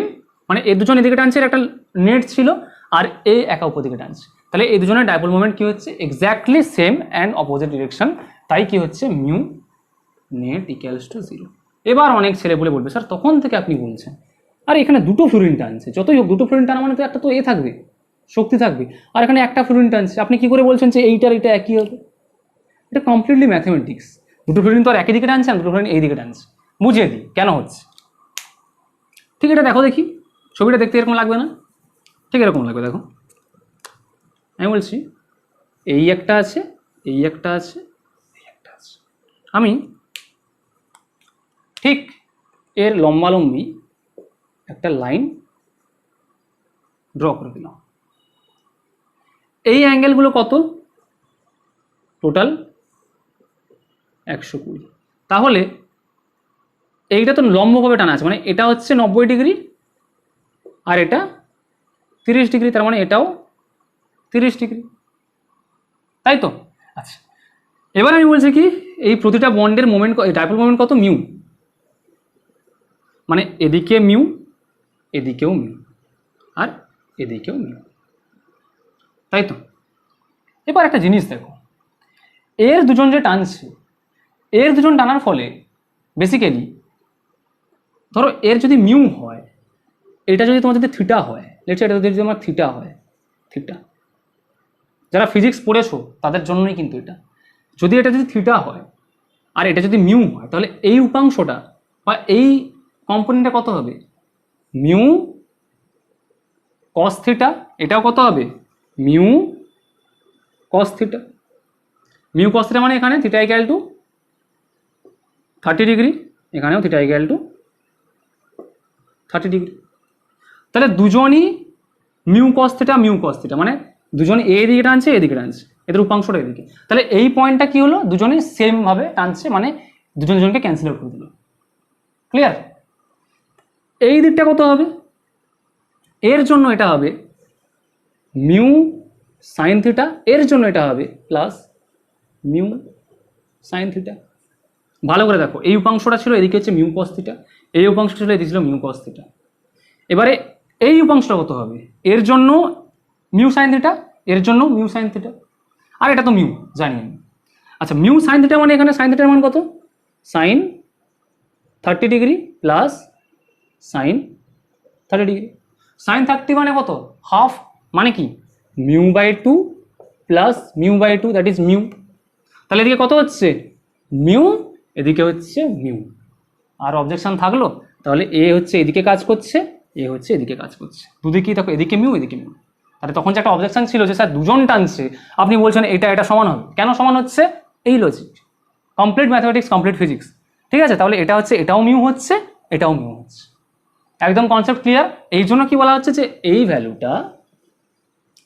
মানে এই দুজন এদিকে টানছে, একটা নেট ছিল, আর এই একা উপর দিকে টানছে। তাহলে এই দুজনের ডাইপোল মোমেন্ট কি হচ্ছে exactly same and opposite direction, তাই কি হচ্ছে mu net equals to zero. এবার অনেক ছেলে বলবে স্যার তখন থেকে আপনি বলছেন আর এখানে দুটো ফ্লোরিন টানছে, যতই হোক দুটো ফ্লোরিন টানা মানে তো একটা তো এ থাকবে, শক্তি থাকবে, আর এখানে একটা ফ্লোরিন টানছে, আপনি কি করে বলছেন যে এইটার এটা একই হবে? এটা কমপ্লিটলি ম্যাথমেটিক্স। দুটো ফ্লোরিন তো আর একই দিকে টানছে, আর দুটো ফ্লোরিন এই দিকে টানছে। বুঝিয়ে দিই কেন হচ্ছে। ঠিক এটা দেখো, দেখি ছবিটা দেখতে এরকম লাগবে না? ঠিক এরকম লাগবে, দেখো আমি বলছি এই একটা আছে, এই একটা আছে, এই একটা আছে। আমি ঠিক এর লম্বালম্বি একটা লাইন ড্র করে দিলাম। এই অ্যাঙ্গেলগুলো কত? টোটাল 120। তাহলে এইটা তো লম্বভাবে টানা আছে, মানে এটা হচ্ছে 90 ডিগ্রি আর এটা 30 ডিগ্রি, তার মানে এটাও 30 ডিগ্রি, তাই তো। আচ্ছা এবার আমি বলছি কি এই প্রতিটা বন্ডের মোমেন্ট, ডাইপোল মোমেন্ট কত? মিউ, মানে এদিকে মিউ, এদিকেও মিউ, আর এদিকেও মিউ, তাই তো। এবার একটা জিনিস দেখো, এর দুজন যে টানছে, এর দুজন টানার ফলে বেসিক্যালি ধরো এর যদি মিউ হয়, এটা যদি তোমার যদি থিটা হয়, লেটস এটা যদি আমার থিটা হয়, থিটা, যারা ফিজিক্স পড়েছো তাদের জন্যই কিন্তু এটা, যদি এটা যদি থিটা হয় আর এটা যদি মিউ হয়, তাহলে এই উপাংশটা বা এই কম্পোনেন্টটা কত হবে? মিউ কস থিটা, এটাও কত হবে? Mu cos theta. Mu cos theta মানে এখানে থিটা ইকুয়াল টু 30 ডিগ্রি, এখানেও থিটা ইকুয়াল টু 30 ডিগ্রি। তাহলে দুজনই মিউ কস থিটা, মানে দুজন এদিকে টানছে, এদিকে টানছে, এদের উপাংশটা এদিকে। তাহলে এই পয়েন্টটা কি হলো, দুজনেই সেম ভাবে টানছে, মানে দুজনকে ক্যান্সেল আউট করে দিল। ক্লিয়ার? এই দিকটা কত হবে? এর জন্য এটা হবে মিউ সাইন থিটা, এর জন্য এটা হবে প্লাস মিউ সাইন থিটা। ভালো করে দেখো, এই উপাংশটা ছিল এদিকে হচ্ছে মিউ কস থিটা, এই উপাংশটা ছিল এদিকে ছিল মিউ কস থিটা। এবারে এই উপাংশটা কত হবে, এর জন্য মিউ সাইন থিটা, এর জন্য মিউ সাইন থিটা, আর এটা তো মিউ জানি আমি। আচ্ছা, মিউ সাইন থিটা মানে এখানে সাইন থিটার মান কত, sine 30 degree plus sine 30 degree. Sine 30 মানে কত, হাফ, মানে কি mu by 2 plus mu by 2, that is mu. তাহলে এদিকে কত হচ্ছে মিউ, এদিকে হচ্ছে মিউ। আর অবজেকশন থাকলো, তাহলে এ হচ্ছে এদিকে কাজ করছে, এ হচ্ছে এদিকে কাজ করছে, দুদিকেই দেখো, এদিকে মিউ এদিকে মিউ। তাহলে তখন যে একটা অবজেকশন ছিল যে স্যার দুজন টানছে, আপনি বলছেন এটা এটা সমান হবে, কেন সমান হচ্ছে, এই logic, complete mathematics, complete physics. ঠিক আছে, তাহলে এটা হচ্ছে, এটাও মিউ হচ্ছে, এটাও মিউ হচ্ছে, একদম কনসেপ্ট ক্লিয়ার। এই জন্য কি বলা হচ্ছে যে এই ভ্যালুটা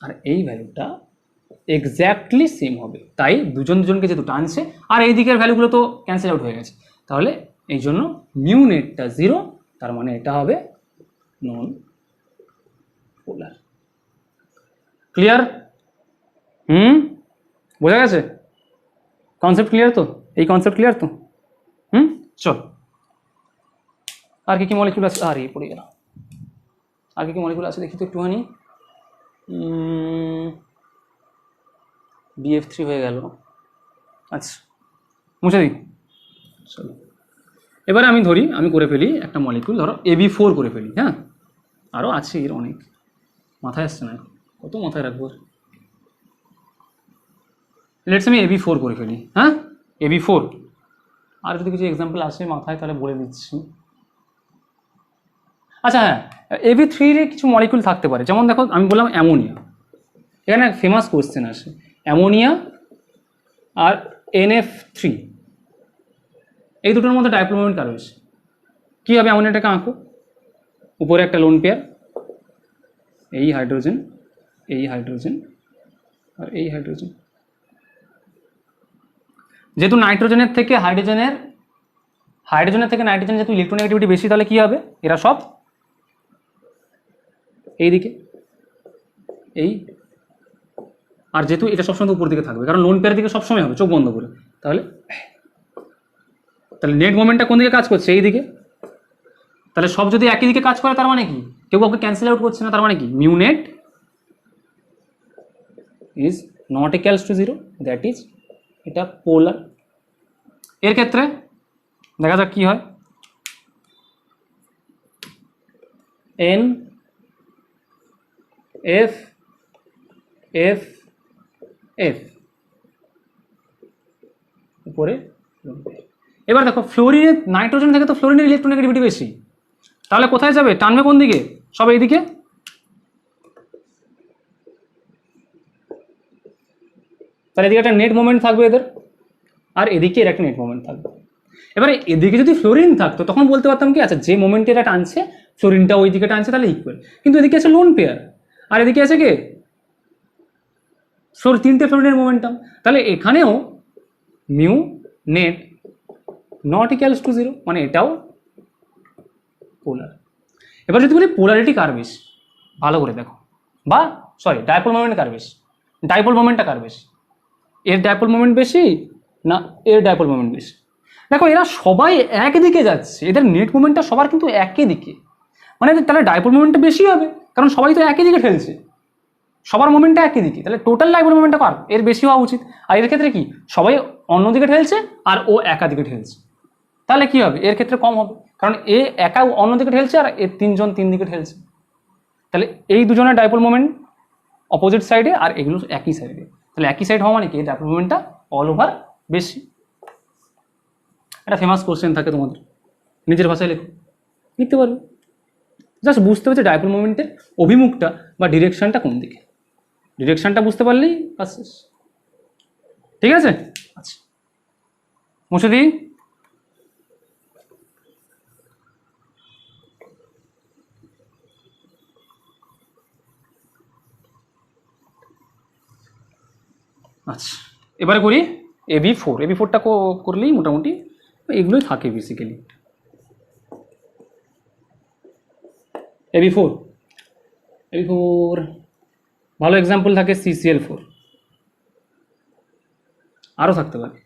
আর এই ভ্যালুটা এক্স্যাক্টলি সেম হবে, তাই দুজন দুজনকে যেহেতু টানছে, আর এই দিকের ভ্যালুগুলো তো ক্যান্সেল আউট হয়ে গেছে, তাহলে এই জন্য মিউ নেটটা 0, তার মানে এটা হবে নন পোলার। ক্লিয়ার? বোঝা গেছে? কনসেপ্ট ক্লিয়ার তো? এই কনসেপ্ট ক্লিয়ার তো? চল, আর কি কি মলিকুল আছে, আর পড়ে গেল, আর কি কি মলিকুল আছে দেখি তো একটুখানি। BF3 হয়ে গেল, আচ্ছা মুছে দিই। চলো, এবারে আমি ধরি, আমি করে ফেলি একটা মলিকুল, ধরো AB4 করে ফেলি। হ্যাঁ, আরও আছে এর অনেক, মাথায় আসছে না, কত মাথায় রাখবো। লেটস আমি AB4 করে ফেলি। হ্যাঁ, AB4, আর যদি কিছু এক্সাম্পল আসে মাথায় তাহলে বলে দিচ্ছি। আচ্ছা হ্যাঁ, AB3 এর কিছু মলিকুল থাকতে পারে, যেমন দেখো আমি বললাম অ্যামোনিয়া, এখানে ফেমাস কোশ্চেন আসে, অ্যামোনিয়া আর NF3, এই দুটোর মধ্যে ডাইপোল মোমেন্ট কার বেশি? কী হবে, অ্যামোনিয়াটাকে আঁকো, উপরে একটা লোন পেয়ার, এই হাইড্রোজেন, এই হাইড্রোজেন আর এই হাইড্রোজেন। যেহেতু নাইট্রোজেনের থেকে হাইড্রোজেনের থেকে নাইট্রোজেন যেহেতু ইলেকট্রোনেগেটিভিটি বেশি, তাহলে কী হবে, এরা সব এই দিকে, এই, আর যেহেতু এটা সবসময় উপর দিকে থাকবে, কারণ লোন পেয়ারের দিকে সবসময় হবে চোখ বন্ধ করে, তাহলে নেট মোমেন্টটা কোন দিকে কাজ করছে, এই দিকে। তাহলে সব যদি একই দিকে কাজ করে, তার মানে কি কেউ কাউকে ক্যান্সেল আউট করছে না, তার মানে কি mu net is not equals to 0, that is এটা পোলার। এর ক্ষেত্রে দেখা যাক কি হয়, N F F F উপরে। এবার দেখো ফ্লোরিনের, নাইট্রোজেন থেকে তো ফ্লোরিনের ইলেকট্রোনেগেটিভিটি বেশি, তাহলে কোথায় যাবে, টানবে কোন দিকে, সব এইদিকে। তাহলে এদিকে একটা নেট মোমেন্ট থাকবে এদের, আর এদিকে এর একটা নেট মোমেন্ট থাকবে। এবারে এদিকে যদি ফ্লোরিন থাকতো তখন বলতে পারতাম কি, আচ্ছা যে মোমেন্ট এটা টানছে ফ্লোরিনটা ওই দিকে টানছে, তাহলে ইকুয়াল। কিন্তু এদিকে আছে লোন পেয়ার, আর এদিকে আছে কে, তিনটে ফ্লোরিনের মোমেন্টাম, তাহলে এখানেও mu net not equals to 0, মানে এটাও পোলার। এবার যদি বলি পোলারিটি কার বেশি, ভালো করে দেখো, বা সরি ডাইপোল মোমেন্ট কার বেশি, ডাইপোল মোমেন্টটা কার বেশি, এর ডাইপোল মোমেন্ট বেশি না এর ডাইপোল মোমেন্ট বেশি? দেখো এরা সবাই একদিকে যাচ্ছে, এদের নেট মোমেন্টটা সবার কিন্তু একই দিকে, মানে তাহলে ডাইপোল মোমেন্টটা বেশি হবে, কারণ সবাই তো একই দিকে ঠেলছে, সবার মোমেন্টটা একই দিকে, তাহলে টোটাল ডাইপোল মোমেন্টটা কার এর বেশি হওয়া উচিত। আর এর ক্ষেত্রে কি সবাই অন্যদিকে ঠেলছে আর ও একাদিকে ঠেলছে, তাহলে কি হবে, এর ক্ষেত্রে কম হবে, কারণ এ একা অন্যদিকে ঠেলছে আর এর তিনজন তিন দিকে ঠেলছে। তাহলে এই দুজনের ডাইপোল মোমেন্ট অপোজিট সাইডে, আর এগুলো একই সাইডে, তাহলে একই সাইড হওয়া মানে কি ডাইপোল মোমেন্টটা অল ওভার বেশি। একটা ফেমাস কোশ্চেন থাকে তোমাদের, নিজের ভাষায় লেখো, লিখতে পারবে, জাস্ট বুঝতে হবে যে ডাইপোল মোমেন্টের অভিমুখটা বা ডিরেকশনটা কোন দিকে, ডিরেকশনটা বুঝতে পারলেই বাস শেষ। ঠিক আছে, আচ্ছা মুছে দিই। আচ্ছা এবারে করি AB4, AB4টা করলেই মোটামুটি এগুলোই থাকে বেসিক্যালি। AB4 ভালো এক্সাম্পল থাকে CCl4, আরও থাকতে পারে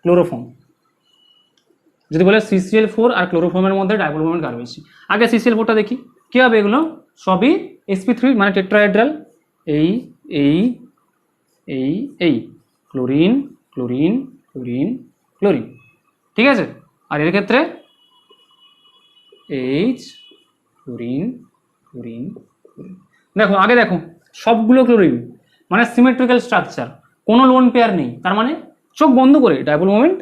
ক্লোরোফর্ম। যদি বলে CCl4 আর ক্লোরোফর্মের মধ্যে ডাইপোল মোমেন্ট কার বেশি, আগে CCl4টা দেখি কী হবে। এগুলো সবই sp3 মানে টেট্রাহেড্রাল, এই এই এই এই ক্লোরিন ক্লোরিন ক্লোরিন ক্লোরিন, ঠিক আছে। আর এর ক্ষেত্রে H ক্লোরিন ক্লোরিন ক্লোরিন। দেখো আগে দেখো সবগুলো ক্লোরিন, মানে সিমেট্রিক্যাল স্ট্রাকচার, কোনো লোন পেয়ার নেই, তার মানে চোখ বন্ধ করে ডাইপোল মোমেন্ট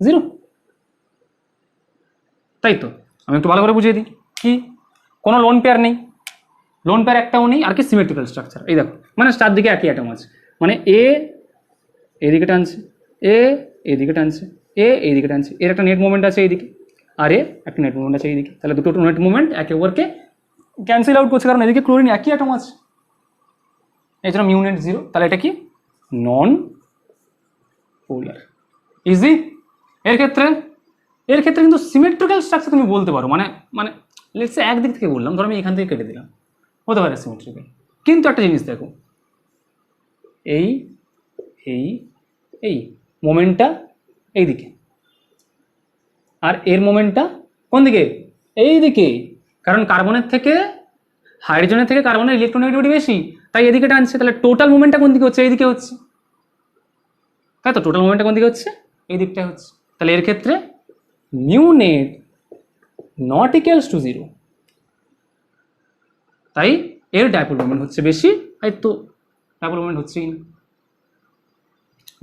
0। তাই তো, আমি একটু ভালো করে বুঝিয়ে দিই কি, কোনো লোন পেয়ার নেই, লোন পেয়ার একটাও নেই, আর কি সিমেট্রিক্যাল স্ট্রাকচার। এই দেখো মানে চারদিকে একই অ্যাটম আছে, মানে এ এদিকে টানছে, এ এদিকে টানছে, এ এইদিকে টানছে, এর একটা নেট মুভমেন্ট আছে এইদিকে, আর এ একটা নেট মুভমেন্ট আছে এইদিকে। তাহলে দুটো নেট মুভমেন্ট একে অপরকে ক্যান্সেল আউট করছে, কারণ এদিকে ক্লোরিন একই অ্যাটম আছে, এই জন্য মিউ নেট 0। তাহলে এটা কি নন পোলার, ইজি। এর ক্ষেত্রে কিন্তু সিমেট্রিক্যাল স্ট্রাকচার তুমি বলতে পারো, মানে মানে লেটস সে একদিক থেকে বললাম, ধরো আমি এখান থেকে কেটে দিলাম, হতে পারে সিমেট্রিক্যাল। কিন্তু একটা জিনিস দেখো, এই এই এই মোমেন্টটা এইদিকে, আর এর মোমেন্টটা কোন দিকে, এই দিকে, কারণ কার্বনের থেকে হাইড্রোজেনের থেকে কার্বনের ইলেকট্রোনেগেটিভিটি বেশি, তাই এদিকে টানছে। তাহলে টোটাল মোমেন্টটা কোন দিকে হচ্ছে, এইদিকে হচ্ছে, তাই তো টোটাল মোমেন্টটা কোন দিকে হচ্ছে, এই দিকটা হচ্ছে। তাহলে এর ক্ষেত্রে mu net not equals to 0, তাই এর ডাইপোল মোমেন্ট হচ্ছে বেশি, তাই তো ডাইপোল মোমেন্ট হচ্ছেই না।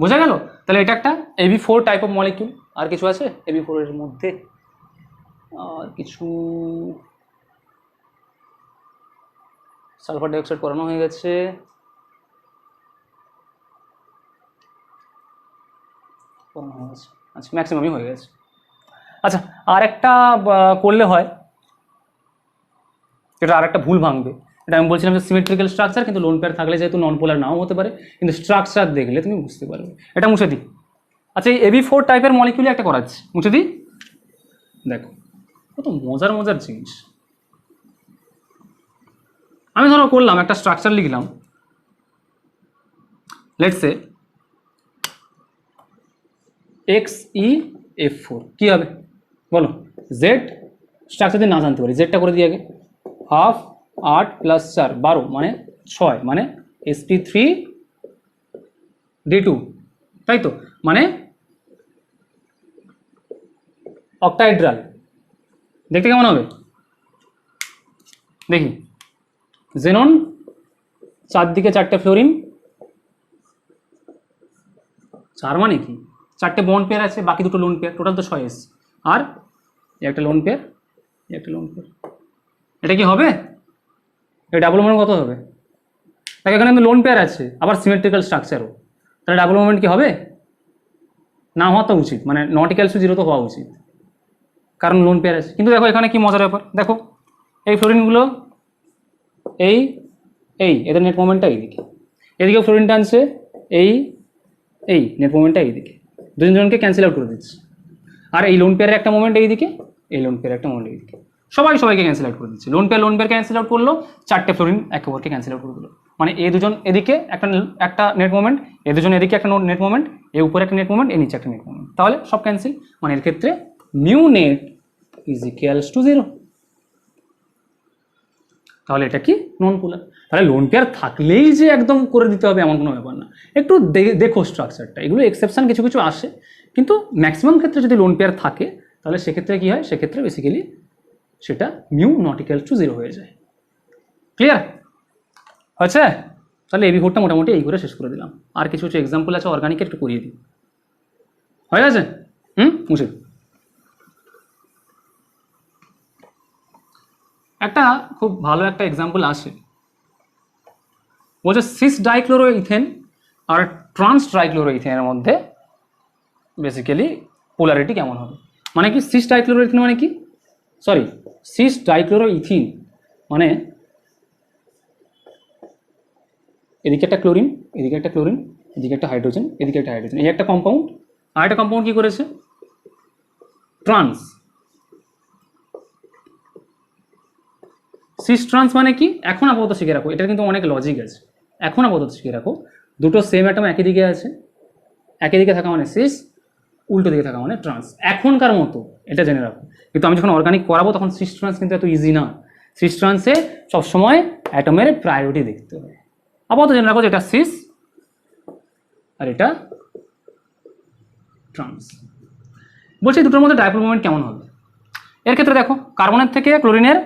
বোঝা গেল? তাহলে এটা একটা Ab4 টাইপ অফ মলিকিউল। আর কিছু আছে Ab4 এর মধ্যে? আর কিছু, সালফার ডাইঅক্সাইড করানো হয়ে গেছে, আচ্ছা ম্যাক্সিমামই হয়ে গেছে। আচ্ছা আর একটা করলে হয়, এটা আর একটা ভুল ভাঙবে। এটা আমি বলছিলাম যে সিমেট্রিক্যাল স্ট্রাকচার, কিন্তু লোন পেয়ার থাকলে যেহেতু নন পোলার নাও হতে পারে, কিন্তু স্ট্রাকচার দেখলে তুমি বুঝতে পারবে। এটা মুছে দিই। আচ্ছা এই Ab4 টাইপের মলিকিউলে একটা করাচ্ছি, মুছে দিই। দেখো কত মজার মজার জিনিস। আমি ধরো করলাম একটা স্ট্রাকচার, লিখলাম লেটস সে XeF4, কি হবে বলো? জেড স্ট্রাকচার যদি না জানতে পারি, জেডটা করে দিই আগে। 1/2 8 + 4 12 মানে 6, মানে sp3d2, তাই তো, মানে অক্টাহেড্রাল। দেখতে কেমন হবে দেখি, জেনন চারদিকে 4টে ফ্লোরিন, 4 মানে কি 4টে বন্ড পেয়ার আছে, বাকি দুটো লোন পেয়ার, টোটাল তো 6s, আর একটা লোন পেয়ার, একটা লোন পেয়ার। এটা কি হবে? এই ডাবল মোমেন্ট কত হবে? দেখ এখানে কিন্তু লোন পেয়ার আছে, আবার সিমেট্রিক্যাল স্ট্রাকচারও, তাহলে ডাবল মোমেন্ট কি হবে? না হওয়া তো উচিত, মানে নট ইকুয়ালস টু 0 তো হওয়া উচিত, কারণ লোন পেয়ার আছে। কিন্তু দেখো এখানে কি মজার ব্যাপার, দেখো এই ফ্লোরিনগুলো এই এই এদের নেট মোমেন্টটা এইদিকে, এদিকেও ফ্লোরিন টানছে, এই এই নেট মোমেন্টটা এইদিকে, দুজনকে ক্যান্সেল আউট করে দিচ্ছে। আর এই লোন পেয়ারের একটা মোমেন্ট এইদিকে, এই লোন পেয়ারের একটা মোমেন্ট এইদিকে, সবাইকে ক্যান্সেল আউট করে দিচ্ছে। লোন পেয়ার ক্যান্সেল আউট করলো, 4টে ফ্লোরিন একেবারে ক্যান্সেল আউট করে দিল, মানে এ দুজন এদিকে একটা নেট মোমেন্ট, এ দুজন এদিকে একটা নেট মোমেন্ট, এ উপরে একটা নেট মোমেন্ট, এ নিচে একটা নেট মোমেন্ট, তাহলে সব ক্যান্সেল। মানে এর ক্ষেত্রে mu net is equals to 0। তাহলে এটা কি নন পোলার। তাহলে লোন পেয়ার থাকলেই যে একদম করে দিতে হবে এমন কোনো ব্যাপার না, একটু দেখো স্ট্রাকচারটা, এগুলো এক্সেপশন কিছু কিছু আসে, কিন্তু ম্যাক্সিমাম ক্ষেত্রে যদি লোন পেয়ার থাকে তাহলে সেক্ষেত্রে কী হয়, সেক্ষেত্রে বেসিক্যালি সেটা মিউ নট ইকুয়াল টু 0 হয়ে যায়। ক্লিয়ার হয়েছে? তাহলে Ab4টা মোটামুটি এই করে শেষ করে দিলাম। আর কিছু কিছু এক্সাম্পল আছে অর্গানিকের, একটু করিয়ে দিই। হয়ে গেছে? মুছে একটা খুব ভালো একটা এক্সাম্পল আসে, বলছে সিস ডাইক্লোরোইথেন আর ট্রান্স ডাইক্লোরোইথেনের মধ্যে বেসিক্যালি পোলারিটি কেমন হবে। মানে কি সিস ডাইক্লোরোইথেন মানে কি, সরি সিস ডাইক্লোরোইথিন মানে এদিকে একটা ক্লোরিন, এদিকে একটা ক্লোরিন, এদিকে একটা হাইড্রোজেন, এদিকে একটা হাইড্রোজেন, এই একটা কম্পাউন্ড, আর একটা কম্পাউন্ড কি করেছে ট্রান্স, সিস ট্রান্স মানে কি, এখন আপাতত শিখে রাখো, এটা কিন্তু অনেক লজিক আছে, এখন আপাতত শিখে রাখো, দুটো সেম অ্যাটম একই দিকে আছে, একই দিকে থাকা মানে সিস, উল্টো দিকে থাকা মানে ট্রান্স, এখনকার মতো এটা জেনে রাখো। কিন্তু আমি যখন অর্গানিক করাবো তখন সিস ট্রান্স কিন্তু এত ইজি না, সিস ট্রান্সে সবসময় অ্যাটমের প্রায়োরিটি দেখতে হবে। আপাতত জেনে রাখো যে এটা সিস আর এটা ট্রান্স। বলছি দুটোর মধ্যে ডাইপোল মোমেন্ট কেমন হবে? এর ক্ষেত্রে দেখো কার্বনের থেকে ক্লোরিনের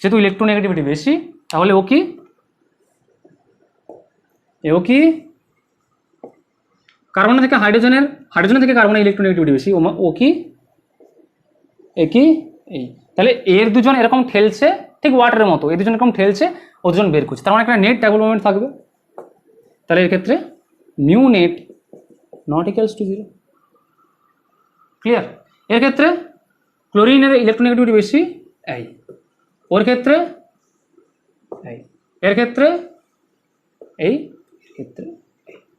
যেহেতু ইলেকট্রোনেগেটিভিটি বেশি, তাহলে ও কি, এও কি, কার্বনের থেকে হাইড্রোজেনের থেকে কার্বনের ইলেকট্রোনেগেটিভিটি বেশি, ও কি, এ কি, এই, তাহলে এর দুজন এরকম ঠেলছে, ঠিক ওয়াটারের মতো, এই দুজন এরকম ঠেলছে, ও দুজন বের করছে, তার মানে একটা নেট ডাইপোল মোমেন্ট থাকবে। তাহলে এর ক্ষেত্রে mu net not equals to 0। Clear? এর ক্ষেত্রে ক্লোরিনের ইলেকট্রোনেগেটিভিটি বেশি, এই, ওর ক্ষেত্রে এই, এর ক্ষেত্রে এই, ক্ষেত্রে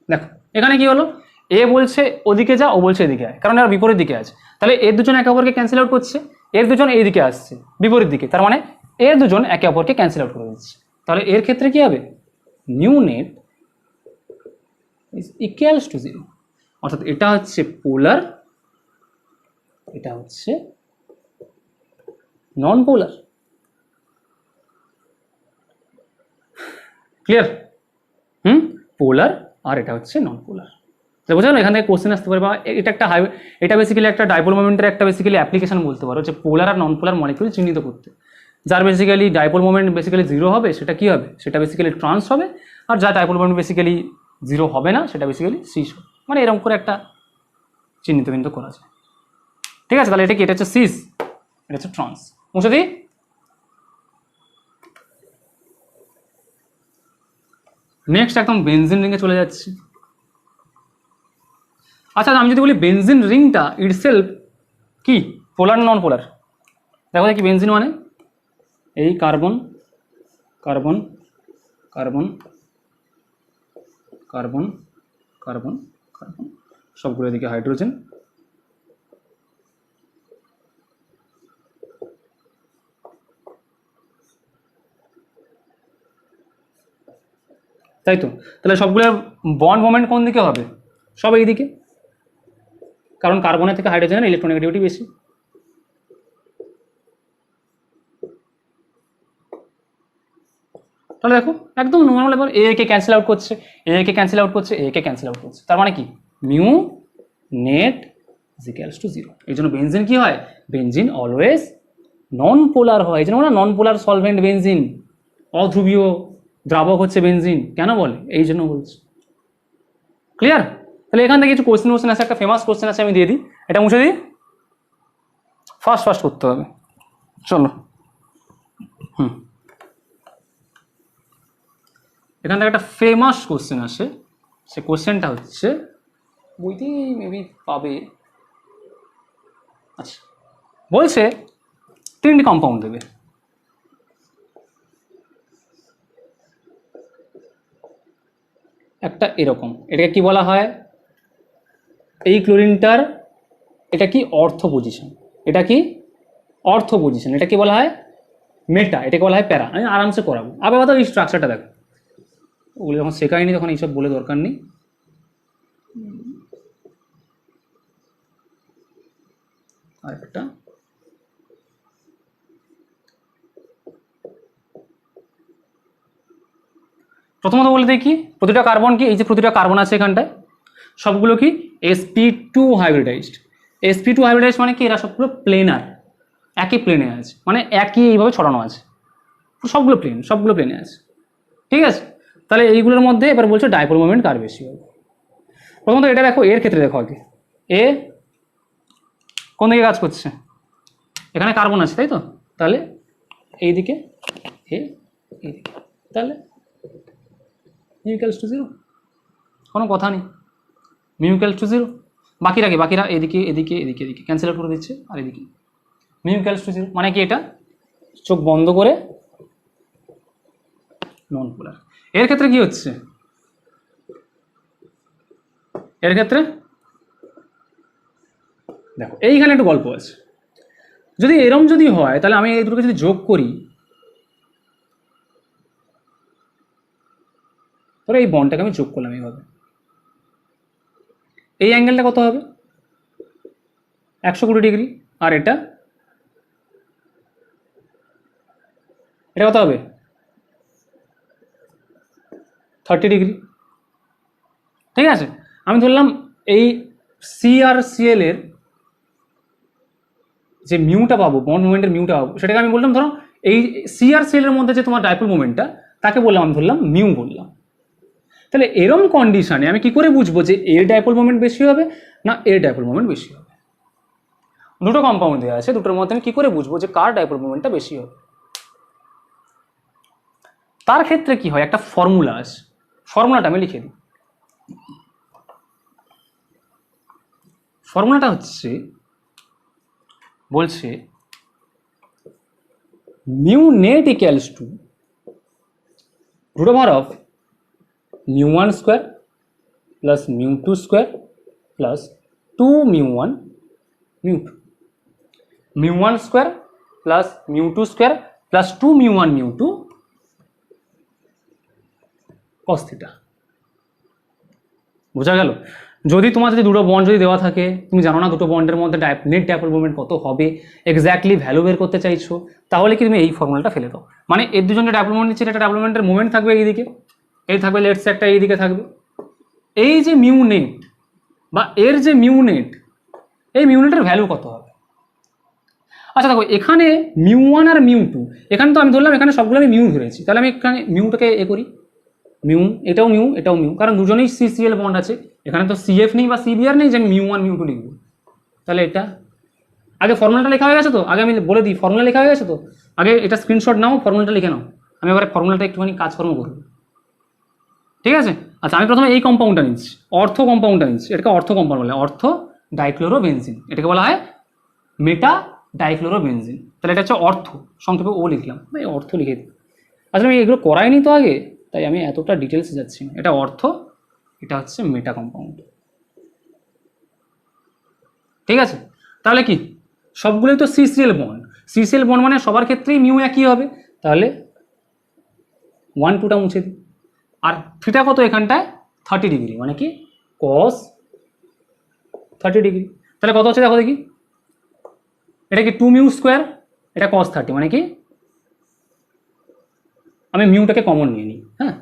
দেখো এখানে কি হলো, এ বলছে ওদিকে যা, ও বলছে এদিকে আয়, কারণ এরা বিপরীত দিকে আছে, তাহলে এর দুজন একে অপরকে ক্যান্সেল আউট করছে, এর দুজন এই দিকে আসছে বিপরীত দিকে, তার মানে এর দুজন একে অপরকে ক্যান্সেল আউট করে দিচ্ছে। তাহলে এর ক্ষেত্রে কি হবে, mu net is equals to 0, অর্থাৎ এটা হচ্ছে পোলার, এটা হচ্ছে নন পোলার। ক্লিয়ার? পোলার আর এটা হচ্ছে নন পোলার। বোঝা গেল? এখান থেকে কোশ্চেন আসতে পারে, বা এটা একটা এটা বেসিক্যালি একটা ডাইপোল মোমেন্টের একটা বেসিক্যালি অ্যাপ্লিকেশন বলতে পারো, যে পোলার আর নন পোলার মলিকিউল চিহ্নিত করতে। যার বেসিক্যালি ডাইপোল মোমেন্ট বেসিক্যালি 0 হবে সেটা কি হবে, সেটা বেসিক্যালি ট্রান্স হবে, আর যা ডাইপোল মোমেন্ট বেসিক্যালি 0 হবে না সেটা বেসিক্যালি সিস হবে, মানে এরকম করে একটা চিহ্নিত কিন্তু করা যায়। ঠিক আছে? তাহলে এটা কি, এটা হচ্ছে সিস, এটা হচ্ছে ট্রান্স। মুছে দিই। নেক্সট একদম বেনজিন রিংয়ে চলে যাচ্ছি। আচ্ছা আমি যদি বলি বেনজিন রিংটা ইটসেলফ কি, পোলার নন পোলার? দেখো কি বেনজিন মানে এই carbon carbon carbon carbon carbon carbon, সবগুলো এদিকে হাইড্রোজেন, তাই তো? তাহলে সবগুলোর বন্ড মোমেন্ট কোন দিকে হবে, সব এই দিকে, কারণ কার্বনের থেকে হাইড্রোজেনের ইলেকট্রোনেগেটিভিটি বেশি। তাহলে দেখো একদম নর্মাল, এবার এ কে ক্যান্সেল আউট করছে, এ কে ক্যান্সেল আউট করছে, এ কে ক্যান্সেল আউট করছে, তার মানে কি mu net is equals to 0। এই জন্য বেনজিন কি হয়, বেনজিন অলওয়েজ নন পোলার হয়। এই জন্য না নন পোলার সলভেন্ট বেনজিন, অধ্রুবীয় দ্রাবক হচ্ছে বেনজিন, কেন বলে, এই জন্য বলছি। ক্লিয়ার? তাহলে এখান থেকে কিছু কোশ্চেন আছে, একটা ফেমাস কোশ্চেন আছে, আমি দিয়ে দিই, এটা মুছে দিই, ফাস্ট করতে হবে, চলো। এখান থেকে একটা ফেমাস কোশ্চেন আসে, সে কোশ্চেনটা হচ্ছে, বইতেই মেবি পাবে। আচ্ছা বলছে 3টি কম্পাউন্ড দেবে, একটা এরকম, এটাকে কি বলা হয়, এই ক্লোরিনটার এটা কি অর্থ পজিশন, এটা কি অর্থ পজিশন, এটা কি বলা হয় মেটা, এটাকে বলা হয় প্যারা। আমি আরামসে করাবো, আবার কথা এই স্ট্রাকচারটা দেখো, ওগুলো যখন শেখায়নি তখন এইসব বলে দরকার নেই। আর একটা প্রথমত বলে দেখি, প্রতিটা কার্বন কি, এই যে প্রতিটা কার্বন আছে এখানটায় সবগুলো কি sp2 হাইব্রিডাইজড। sp2 হাইব্রিডাইজড মানে কি, এরা সবগুলো প্লেনার, একই প্লেনে আছে, মানে একই এইভাবে ছড়ানো আছে, সবগুলো প্লেনে আছে। ঠিক আছে? তাহলে এইগুলোর মধ্যে এবার বলছো ডাইপোল মোমেন্ট কার বেশি হবে। প্রথমত এটা দেখো, এর ক্ষেত্রে দেখো আগে, এ কোন দিকে কাজ করছে, এখানে কার্বন আছে তাই তো, তাহলে এইদিকে এ এইদিকে, তাহলে মিউ ইকুয়ালস টু 0, কোনো কথা নেই, মিউ ইকুয়ালস টু 0। বাকিরা এদিকে এদিকে এদিকে এদিকে ক্যান্সেল করে দিচ্ছে, আর এদিকে মিউ ইকুয়ালস টু 0, মানে কি এটা চোখ বন্ধ করে নন পোলার। এর ক্ষেত্রে কি হচ্ছে, এর ক্ষেত্রে দেখো এইখানে একটু গল্প আছে, যদি এরম যদি হয় তাহলে আমি এই দুটোকে যদি যোগ করি, ধরো এই বন্ডটাকে আমি যোগ করলাম এইভাবে, এই অ্যাঙ্গেলটা কত হবে 120 ডিগ্রি, আর এটা কত হবে 30 ডিগ্রি। ঠিক আছে, আমি ধরলাম এই সি আর সিএল এর যে মিউটা পাবো, বন্ড মোমেন্টের মিউটা পাবো, সেটাকে আমি বললাম ধরো এই সি আর সিএল এর মধ্যে যে তোমার ডাইপোল মোমেন্টটা, তাকে বললাম আমি ধরলাম মিউ বললাম। তাহলে এরম কন্ডিশনে আমি কি করে বুঝবো যে এর ডাইপোল মোমেন্ট বেশি হবে না এর ডাইপোল মোমেন্ট বেশি হবে? দুটো কম্পাউন্ড দেওয়া আছে, দুটোর মধ্যে আমি কি করে বুঝবো যে কার ডাইপোল মোমেন্টটা বেশি হবে? তার ক্ষেত্রে কি হয়, একটা ফর্মুলা আছে, ফর্মুলাটা আমি লিখে দিই। ফর্মুলাটা হচ্ছে, বলছে mu net equals to root over of mu one square plus mu two square plus two mu one mu two, mu one square plus mu two square plus two mu one mu two cos theta. বোঝা গেল? যদি তোমার যদি দুটো bond যদি দেওয়া থাকে, তুমি জানো না দুটো বন্ডের মধ্যে নেট ডাইপোল মোমেন্ট কত হবে, এক্স্যাক্টলি ভ্যালু বের করতে চাইছো, তাহলে কি তুমি এই ফর্মুলাটা ফেলে দাও। মানে এর দুজনের ডাইপোল মোমেন্ট নিচ্ছে, একটা ডাইপোল মোমেন্টের মোমেন্ট থাকবে এইদিকে, এই থাকবে লেটস একটা এইদিকে থাকবে, এই যে মিউ নেট বা এর যে মিউ নেট, এই মিউ নেটের ভ্যালু কত হবে? আচ্ছা দেখো, এখানে মিউ ওয়ান আর মিউ টু, এখানে তো আমি ধরলাম এখানে সবগুলো আমি মিউ ধরেছি, তাহলে আমি এখানে মিউটাকে করি মিউ, এটাও মিউ এটাও মিউ, কারণ দুজনেই সিসিএল বন্ড আছে, এখানে তো সিএফ নেই বা সিবিআর নেই যে আমি মিউ ওয়ান মিউ টু লিখবো। তাহলে এটা আগে ফর্মুলাটা লেখা হয়ে গেছে তো, আগে আমি বলে দিই ফর্মুলা লেখা হয়ে গেছে তো, আগে এটা স্ক্রিনশট নাও, ফর্মুলাটা লিখে নাও, আমি এবারে ফর্মুলাটা একটুখানি কাজকর্ম করবো। ঠিক আছে, আচ্ছা আমি প্রথমে এই কম্পাউন্ডটা নিচ্ছি, অর্থ কম্পাউন্ডটা নিচ্ছি, এটাকে অর্থ কম্পাউন্ড বলে, অর্থ ডাইক্লোরোবেনজিন, এটাকে বলা হয় মেটা ডাইক্লোরোবেনজিন। তাহলে এটা হচ্ছে অর্থ, সংক্ষেপে ও লিখলাম, এই অর্থ লিখে দিই। আসলে আমি এগুলো করাইনি তো আগে, তাই আমি এতটা ডিটেলসে যাচ্ছি না। এটা অর্থ, এটা হচ্ছে মেটা কম্পাউন্ড। ঠিক আছে, তাহলে কি সবগুলোই তো সিসিএল বন্ড, সিসিএল বন্ড মানে সবার ক্ষেত্রেই মিউ একই হবে, তাহলে 1 2টা মুছে দিই। আর থিটা কত এখানটায় 30 ডিগ্রি, মানে কি কস 30 ডিগ্রি। তাহলে কত হচ্ছে দেখো দেখি, এটা কি 2 মিউ স্কোয়ার, এটা কস 30, মানে কি আমি মিউটাকে কমন নিয়ে নিই। হ্যাঁ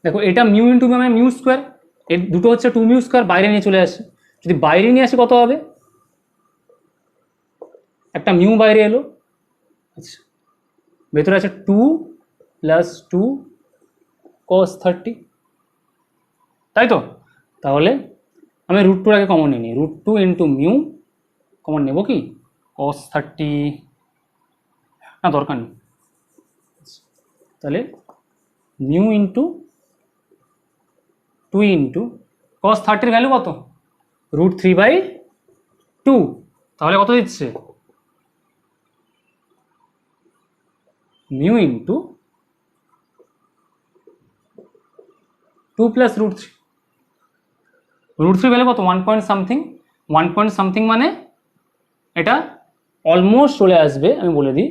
দেখো, এটা মিউ ইন্টু মিউ মানে মিউ স্কোয়ার, এর দুটো হচ্ছে 2 মিউ স্কোয়ার, বাইরে নিয়ে চলে আসে, যদি বাইরে নিয়ে আসে কত হবে, একটা মিউ বাইরে এলো, আচ্ছা ভেতরে আছে 2 প্লাস 2 কস 30, তাই তো? তাহলে আমি রুট টুর আগে কমন নিয়ে নিই, রুট 2 ইন্টু মিউ কমন নেব কি কস 30, না দরকার নেই, তাহলে mu into 2 into cos 30 value কত রুট 3/2, তাহলে কত দিচ্ছে mu into 2 plus root 3, root 3 value কত 1 পয়েন্ট সামথিং, 1 পয়েন্ট সামথিং মানে এটা অলমোস্ট চলে আসবে, আমি বলে দিই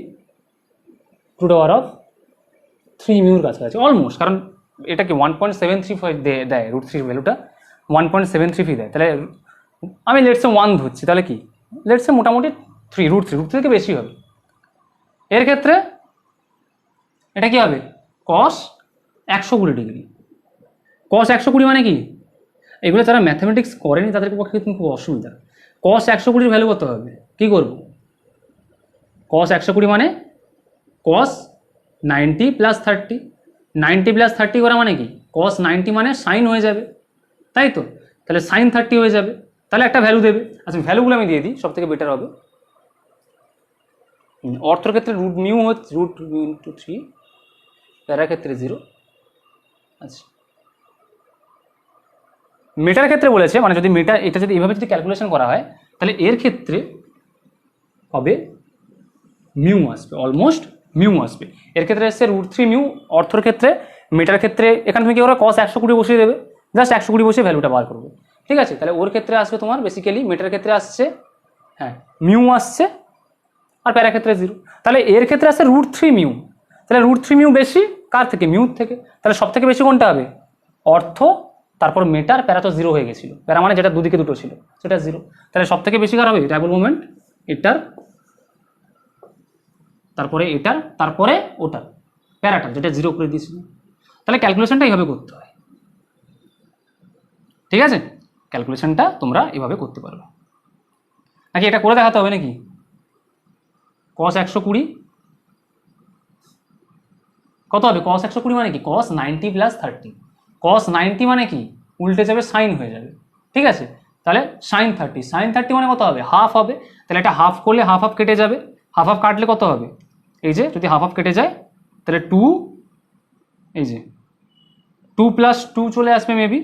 to the power of 3 Muir কাছাকাছি অলমোস্ট, কারণ এটা কি 1.73 দেয় রুট 3 ভ্যালুটা 1.73 দেয়, তাহলে আমি লেটসে 1 ধরছি, তাহলে কি লেটসে মোটামুটি 3 রুট 3 থেকে বেশি হবে। এর ক্ষেত্রে এটা কি হবে কস 120 ডিগ্রি, কস 120 মানে কি, এগুলো যারা ম্যাথামেটিক্স করেনি তাদের পক্ষে কিন্তু খুব অসুবিধা। কস 120 ভ্যালু কত হবে, কি করব, কস 120 মানে কস 90 প্লাস 30, 90 প্লাস 30 করা মানে কি কস 90 মানে সাইন হয়ে যাবে, তাই তো? তাহলে সাইন 30 হয়ে যাবে, তাহলে একটা ভ্যালু দেবে। আচ্ছা ভ্যালুগুলো আমি দিয়ে দিই, সব থেকে বেটার হবে। অর্থর ক্ষেত্রে রুট মিউ হচ্ছে রুট ইন্টু 3, প্যারার ক্ষেত্রে 0। আচ্ছা মেটার ক্ষেত্রে বলেছে, মানে যদি মেটা এটা যদি এইভাবে যদি ক্যালকুলেশন করা হয়, তাহলে এর ক্ষেত্রে হবে মিউ আসবে, অলমোস্ট মিউ আসবে। এর ক্ষেত্রে এসছে রুট 3 মিউ, অর্থর ক্ষেত্রে। মেটার ক্ষেত্রে এখানে তুমি কি করো কস 120 বসিয়ে দেবে, জাস্ট 120 বসিয়ে ভ্যালুটা বার করবে। ঠিক আছে, তাহলে ওর ক্ষেত্রে আসবে তোমার বেসিক্যালি, মেটার ক্ষেত্রে আসছে হ্যাঁ মিউ আসছে, আর প্যারা ক্ষেত্রে 0। তাহলে এর ক্ষেত্রে আসছে রুট 3 মিউ, তাহলে রুট 3 মিউ বেশি কার থেকে? মিউর থেকে। তাহলে সব থেকে বেশি কোনটা হবে? অর্থ, তারপর মেটার, প্যারা তো জিরো হয়ে গেছিল, প্যারা মানে যেটা দুদিকে দুটো ছিল সেটা জিরো। তাহলে সব থেকে বেশি কার হবে? ডাবল মোমেন্ট এটার, তারপরে এটার, তারপরে ওটার, প্যারাটার যেটা জিরো করে দিয়েছিল। তাহলে ক্যালকুলেশনটা এইভাবে করতে হয়, ঠিক আছে? ক্যালকুলেশনটা তোমরা এভাবে করতে পারবে। নাকি এটা করে দেখাতে হবে নাকি? cos 120 কত হবে? cos 120 মানে কি? cos 90 plus 30। cos 90 মানে কি? উল্টে যাবে, সাইন হয়ে যাবে, ঠিক আছে? তাহলে sin 30, sin 30 মানে কত হবে? হাফ হবে। তাহলে এটা হাফ করলে হাফ হাফ কেটে যাবে, হাফ হাফ কাটলে কত হবে? এই যে যদি হাফ হাফ কেটে যায় তাহলে 2, এই যে 2 প্লাস 2 চলে আসবে মেবি,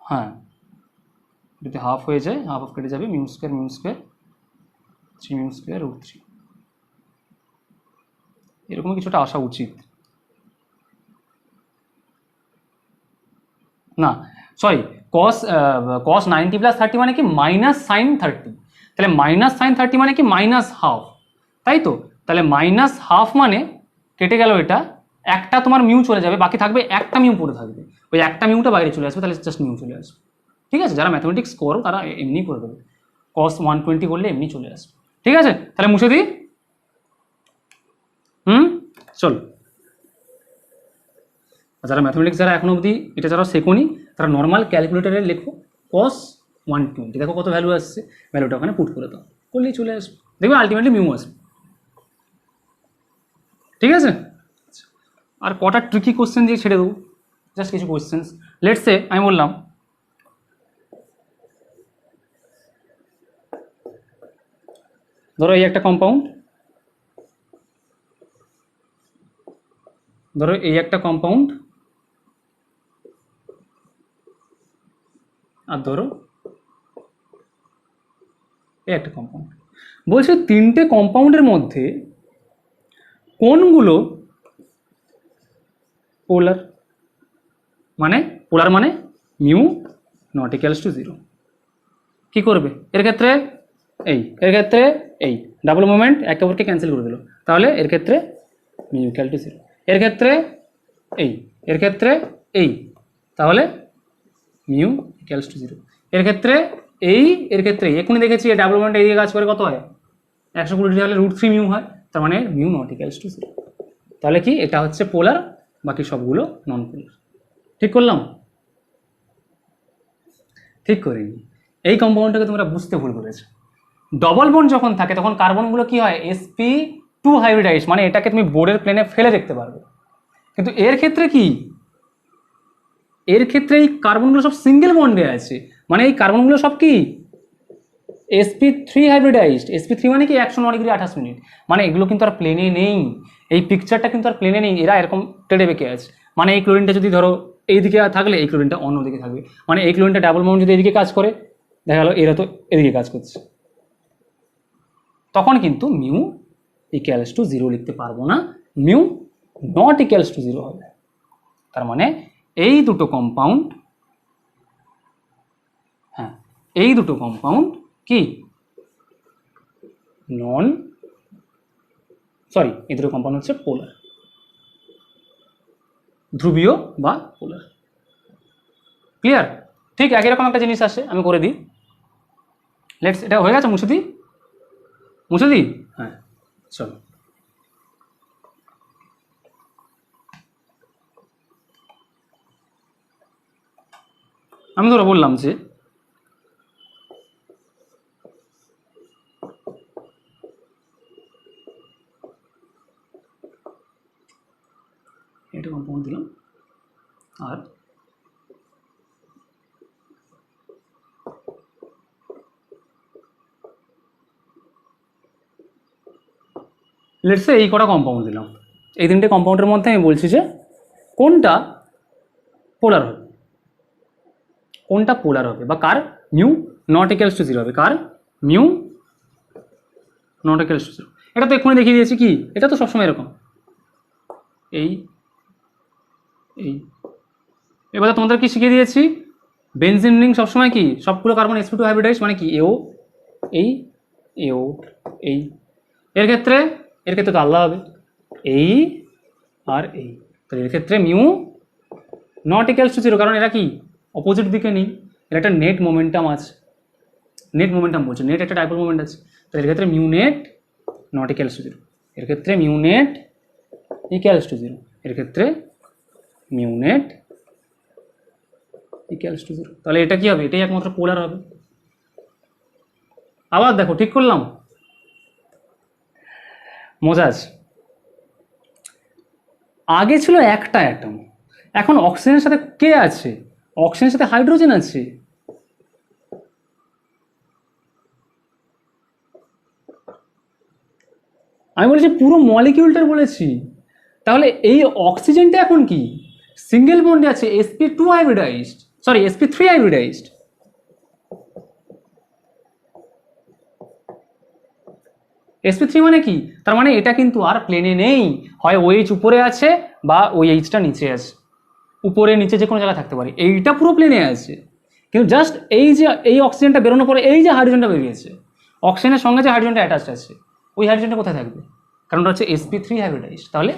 হ্যাঁ যদি হাফ হয়ে যায় হাফ হাফ কেটে যাবে, মিউ স্কোয়ার 3 মিউ স্কোয়ার √3, এরকম কিছুটা আসা উচিত। না সরি, cos 90 প্লাস 30 মানে কি? Minus sine 30। তাহলে মাইনাস সাইন 30 মানে কি? মাইনাস হাফ, তাই তো? তাহলে মাইনাস হাফ মানে কেটে গেল, এটা একটা তোমার মিউ চলে যাবে, বাকি থাকবে একটা মিউ পড়ে থাকবে, ওই একটা মিউটা বাইরে চলে আসবে, তাহলে জাস্ট মিউ চলে আসবে, ঠিক আছে? যারা ম্যাথমেটিক্স করো তারা এমনি করে দেবে, cos 120 করলে এমনি চলে আসবে, ঠিক আছে? তাহলে মুছে দিই, চল। যারা ম্যাথমেটিক্স যারা এখনো অবধি এটা যারা শেখোনি তারা নর্মাল ক্যালকুলেটারে লেখো cos 120, দেখো কত ভ্যালু আসছে, ভ্যালুটা ওখানে পুট করে দাও, করলেই চলে আসবে, দেখবে আলটিমেটলি মিউ আসবে, ঠিক আছে? আর কটা ট্রিকি কোশ্চেন দিয়ে ছেড়ে দেবো, জাস্ট কিছু কোশ্চেন্স। লেটস সে আমি বললাম ধরো এই একটা কম্পাউন্ড, ধরো এই একটা কম্পাউন্ড, আর ধরো এই একটা কম্পাউন্ড। বলছে তিনটে কম্পাউন্ডের মধ্যে কোনগুলো পোলার, মানে পোলার মানে মিউ নট ইকুয়ালস টু 0। কি করবে এর ক্ষেত্রে? এর ক্ষেত্রে এই ডাবল মোমেন্ট একে অপরকে ক্যান্সেল করে দিল, তাহলে এর ক্ষেত্রে মিউ ইকুয়াল টু 0। এর ক্ষেত্রে এর ক্ষেত্রে তাহলে মিউ ইকুয়ালস টু 0। এর ক্ষেত্রে এর ক্ষেত্রে এখনই দেখেছি এই ডাবল মোমেন্ট এইদিকে কাজ করে, কত হয়? 120 ডিগ্রি হলে √3 মিউ হয়, তার মানে মিউ নট ইকুয়ালস টু 0। তাহলে কি এটা হচ্ছে পোলার, বাকি সবগুলো নন পোলার। ঠিক করলাম? ঠিক করিনি। এই কম্পাউন্ডটাকে তোমরা বুঝতে ভুল করেছো। ডবল বন্ড যখন থাকে তখন কার্বনগুলো কি হয়? sp2 হাইব্রিডাইজ, মানে এটাকে তুমি বোর্ডের প্লেনে ফেলে দেখতে পারবে। কিন্তু এর ক্ষেত্রে কি? এর ক্ষেত্রে এই কার্বনগুলো সব সিঙ্গেল বন্ডে আছে, মানে এই কার্বনগুলো সব কি? sp3 hybridised. sp3 মানে কি? 109 ডিগ্রি 28 মিনিট, মানে এগুলো কিন্তু আর প্লেনে নেই, এই পিকচারটা কিন্তু আর প্লেনে নেই, এরা এরকম টেড়ে বেঁকে আছে। মানে এই ক্লোরিনটা যদি ধরো এইদিকে থাকলে এই ক্লোরিনটা অন্যদিকে থাকবে, মানে এই ক্লোরিনটা ডাবল বন্ড যদি এদিকে কাজ করে, দেখা গেল এরা তো এদিকে কাজ করছে, তখন কিন্তু মিউ ইকুয়ালস টু 0 লিখতে পারবো না, মিউ নট ইকুয়ালস টু 0 হবে। তার মানে এই দুটো কম্পাউন্ড, হ্যাঁ এই দুটো কম্পাউন্ড কি? এই দুটো কম্পাউন্ড হচ্ছে পোলার, ধ্রুবীয় বা পোলার। ক্লিয়ার? ঠিক একই রকম একটা জিনিস আসে, আমি করে দিই। লেটস, এটা হয়ে গেছে, মুছে দিই, হ্যাঁ চলো। আমি ধরো বললাম যে এটা কম্পাউন্ড দিলাম, আর লেটস সে এই কটা কম্পাউন্ড দিলাম, এই তিনটে কম্পাউন্ডের মধ্যে আমি বলছি যে কোনটা পোলার হবে, কোনটা পোলার হবে, বা কার মিউ নট ইকুয়ালস টু 0 হবে, কার মিউ নট ইকুয়ালস টু 0। এটা তো এক্ষুনি দেখিয়ে দিয়েছি, কি এটা তো সবসময় এরকম। এবার তোমাদের কি শিখিয়ে দিয়েছি? বেনজিন রিং সবসময় কি? সবগুলো কার্বন sp2 হাইব্রিডাইজ, মানে কি এও এও এর ক্ষেত্রে তো আলাদা হবে, এই আর এই, তাহলে এর ক্ষেত্রে mu not equals to zero, কারণ এরা কি অপোজিট দিকে নেই, এর একটা নেট মোমেন্টাম আছে, নেট মোমেন্টাম বলছে, নেট একটা ডাইপোল মোমেন্ট আছে, তাহলে এর ক্ষেত্রে mu net not equals to zero, এর ক্ষেত্রে mu net equals to zero, এর ক্ষেত্রে mu net equals to zero. তাহলে এটা কি হবে, এটাই একমাত্র পোলার হবে। আবার দেখো ঠিক করলাম, মজা আছে। আগে ছিল একটা অ্যাটম, এখন অক্সিজেনের সাথে কে আছে, অক্সিজেনের সাথে হাইড্রোজেন আছে। আমি বলেছি পুরো মলিকিউলটার বলেছি, তাহলে এই অক্সিজেনটা এখন কি সিঙ্গেল বন্ডে আছে sp2 hybridised, sorry sp3 hybridised. sp3 মানে কি, তার মানে এটা কিন্তু আর প্লেনে নেই, হয় OH উপরে আছে বা OH-টা নিচে আছে, উপরে নিচে যে কোনো জায়গায় থাকতে পারে, এইটা পুরো প্লেনে আছে। কিন্তু জাস্ট এই যে এই অক্সিজেনটা বেরোনোর পরে এই যে হাইড্রোজেনটা বেরিয়েছে, অক্সিজেনের সঙ্গে যে হাইড্রোজেনটা অ্যাটাচড আছে, ওই হাইড্রোজেনটা কোথায় থাকবে, কারণ ওটা হচ্ছে sp3 হাইব্রিডাইজড, তাহলে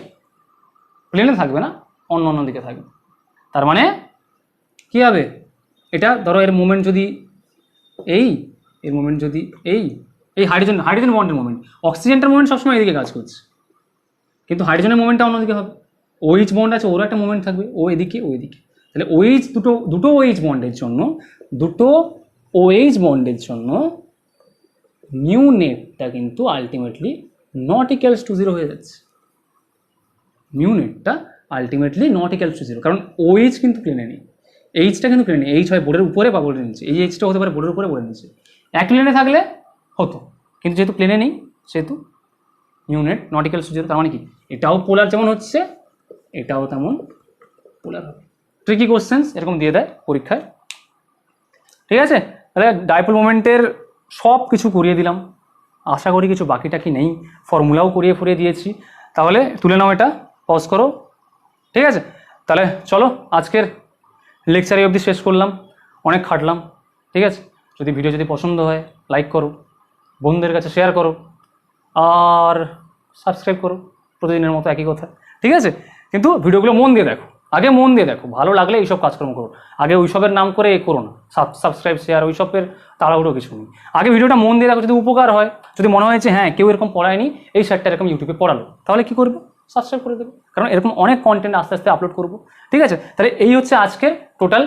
প্লেনে থাকবে না, অন্য অন্য দিকে থাকবে। তার মানে কি হবে, এটা ধরো এর মুভমেন্ট যদি এই, এর মুভমেন্ট যদি এই, এই হাইড্রোজেন বন্ডের মুভমেন্ট, অক্সিজেনটার মুভমেন্ট সবসময় এদিকে কাজ করছে, কিন্তু হাইড্রোজেনের মুভমেন্টটা অন্যদিকে হবে। OH বন্ড আছে, ওরও একটা মুভমেন্ট থাকবে, ও এদিকে ও এদিকে, তাহলে OH দুটো OH বন্ডের জন্য, দুটো OH বন্ডের জন্য মিউ নেটটা কিন্তু ultimately not equals to zero হয়ে যাচ্ছে, মিউ নেটটা ultimately not equals to zero, কারণ OH কিন্তু প্লেনে নেই, এইচটা কিন্তু প্লেনে নেই, এইচ হয় বোর্ডের উপরে বা বোর্ডের নিচে, এই এইচটা হতে পারে বোর্ডের উপরে বোর্ডের নিচে, এক প্লেনে থাকলে হতো, কিন্তু যেহেতু প্লেনে নেই সেহেতু mu net not equals to zero. তার মানে কি, এটাও পোলার যেমন হচ্ছে, এটাও তেমন পোলার হবে। ট্রিকি কোশ্চেন্স এরকম দিয়ে দেয় পরীক্ষায়, ঠিক আছে। তাহলে ডাইপোল মোমেন্টের সব কিছু করিয়ে দিলাম, আশা করি কিছু বাকিটা কি নেই, ফর্মুলাও করিয়ে ফুরিয়ে দিয়েছি। তাহলে তুলে নাও, এটা পজ করো, ঠিক আছে। তাহলে চলো আজকের লেকচারে অবধি শেষ করলাম, অনেক খাটলাম, ঠিক আছে। যদি ভিডিও যদি পছন্দ হয় লাইক করো, বন্ধুদের কাছে শেয়ার করো, আর সাবস্ক্রাইব করো, প্রতিদিনের মতো একই কথা, ঠিক আছে। কিন্তু ভিডিওগুলো মন দিয়ে দেখো, আগে মন দিয়ে দেখো, ভালো লাগলে এইসব কাজকর্ম করো, আগে ওইসবের নাম করে করো না, সাবস্ক্রাইব শেয়ার ওইসবের তাড়াহুড়ো কিছু নেই, আগে ভিডিওটা মন দিয়ে দেখো, যদি উপকার হয়, যদি মনে হয়েছে হ্যাঁ কেউ এরকম পড়ায়নি, এই স্যারটা এরকম ইউটিউবে পড়ালো, তাহলে কি করবে, সাবস্ক্রাইব করে দেবে, কারণ এরকম অনেক কন্টেন্ট আস্তে আস্তে আপলোড করবো, ঠিক আছে। তাহলে এই হচ্ছে আজকের টোটাল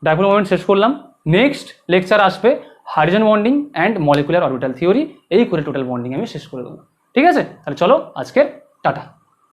ডাইপোল মোমেন্ট শেষ করলাম। নেক্সট লেকচার আসবে hydrogen bonding and molecular orbital theory, এই করে টোটাল বন্ডিং আমি শেষ করে দেবো, ঠিক আছে। তাহলে চলো আজকের টাটা।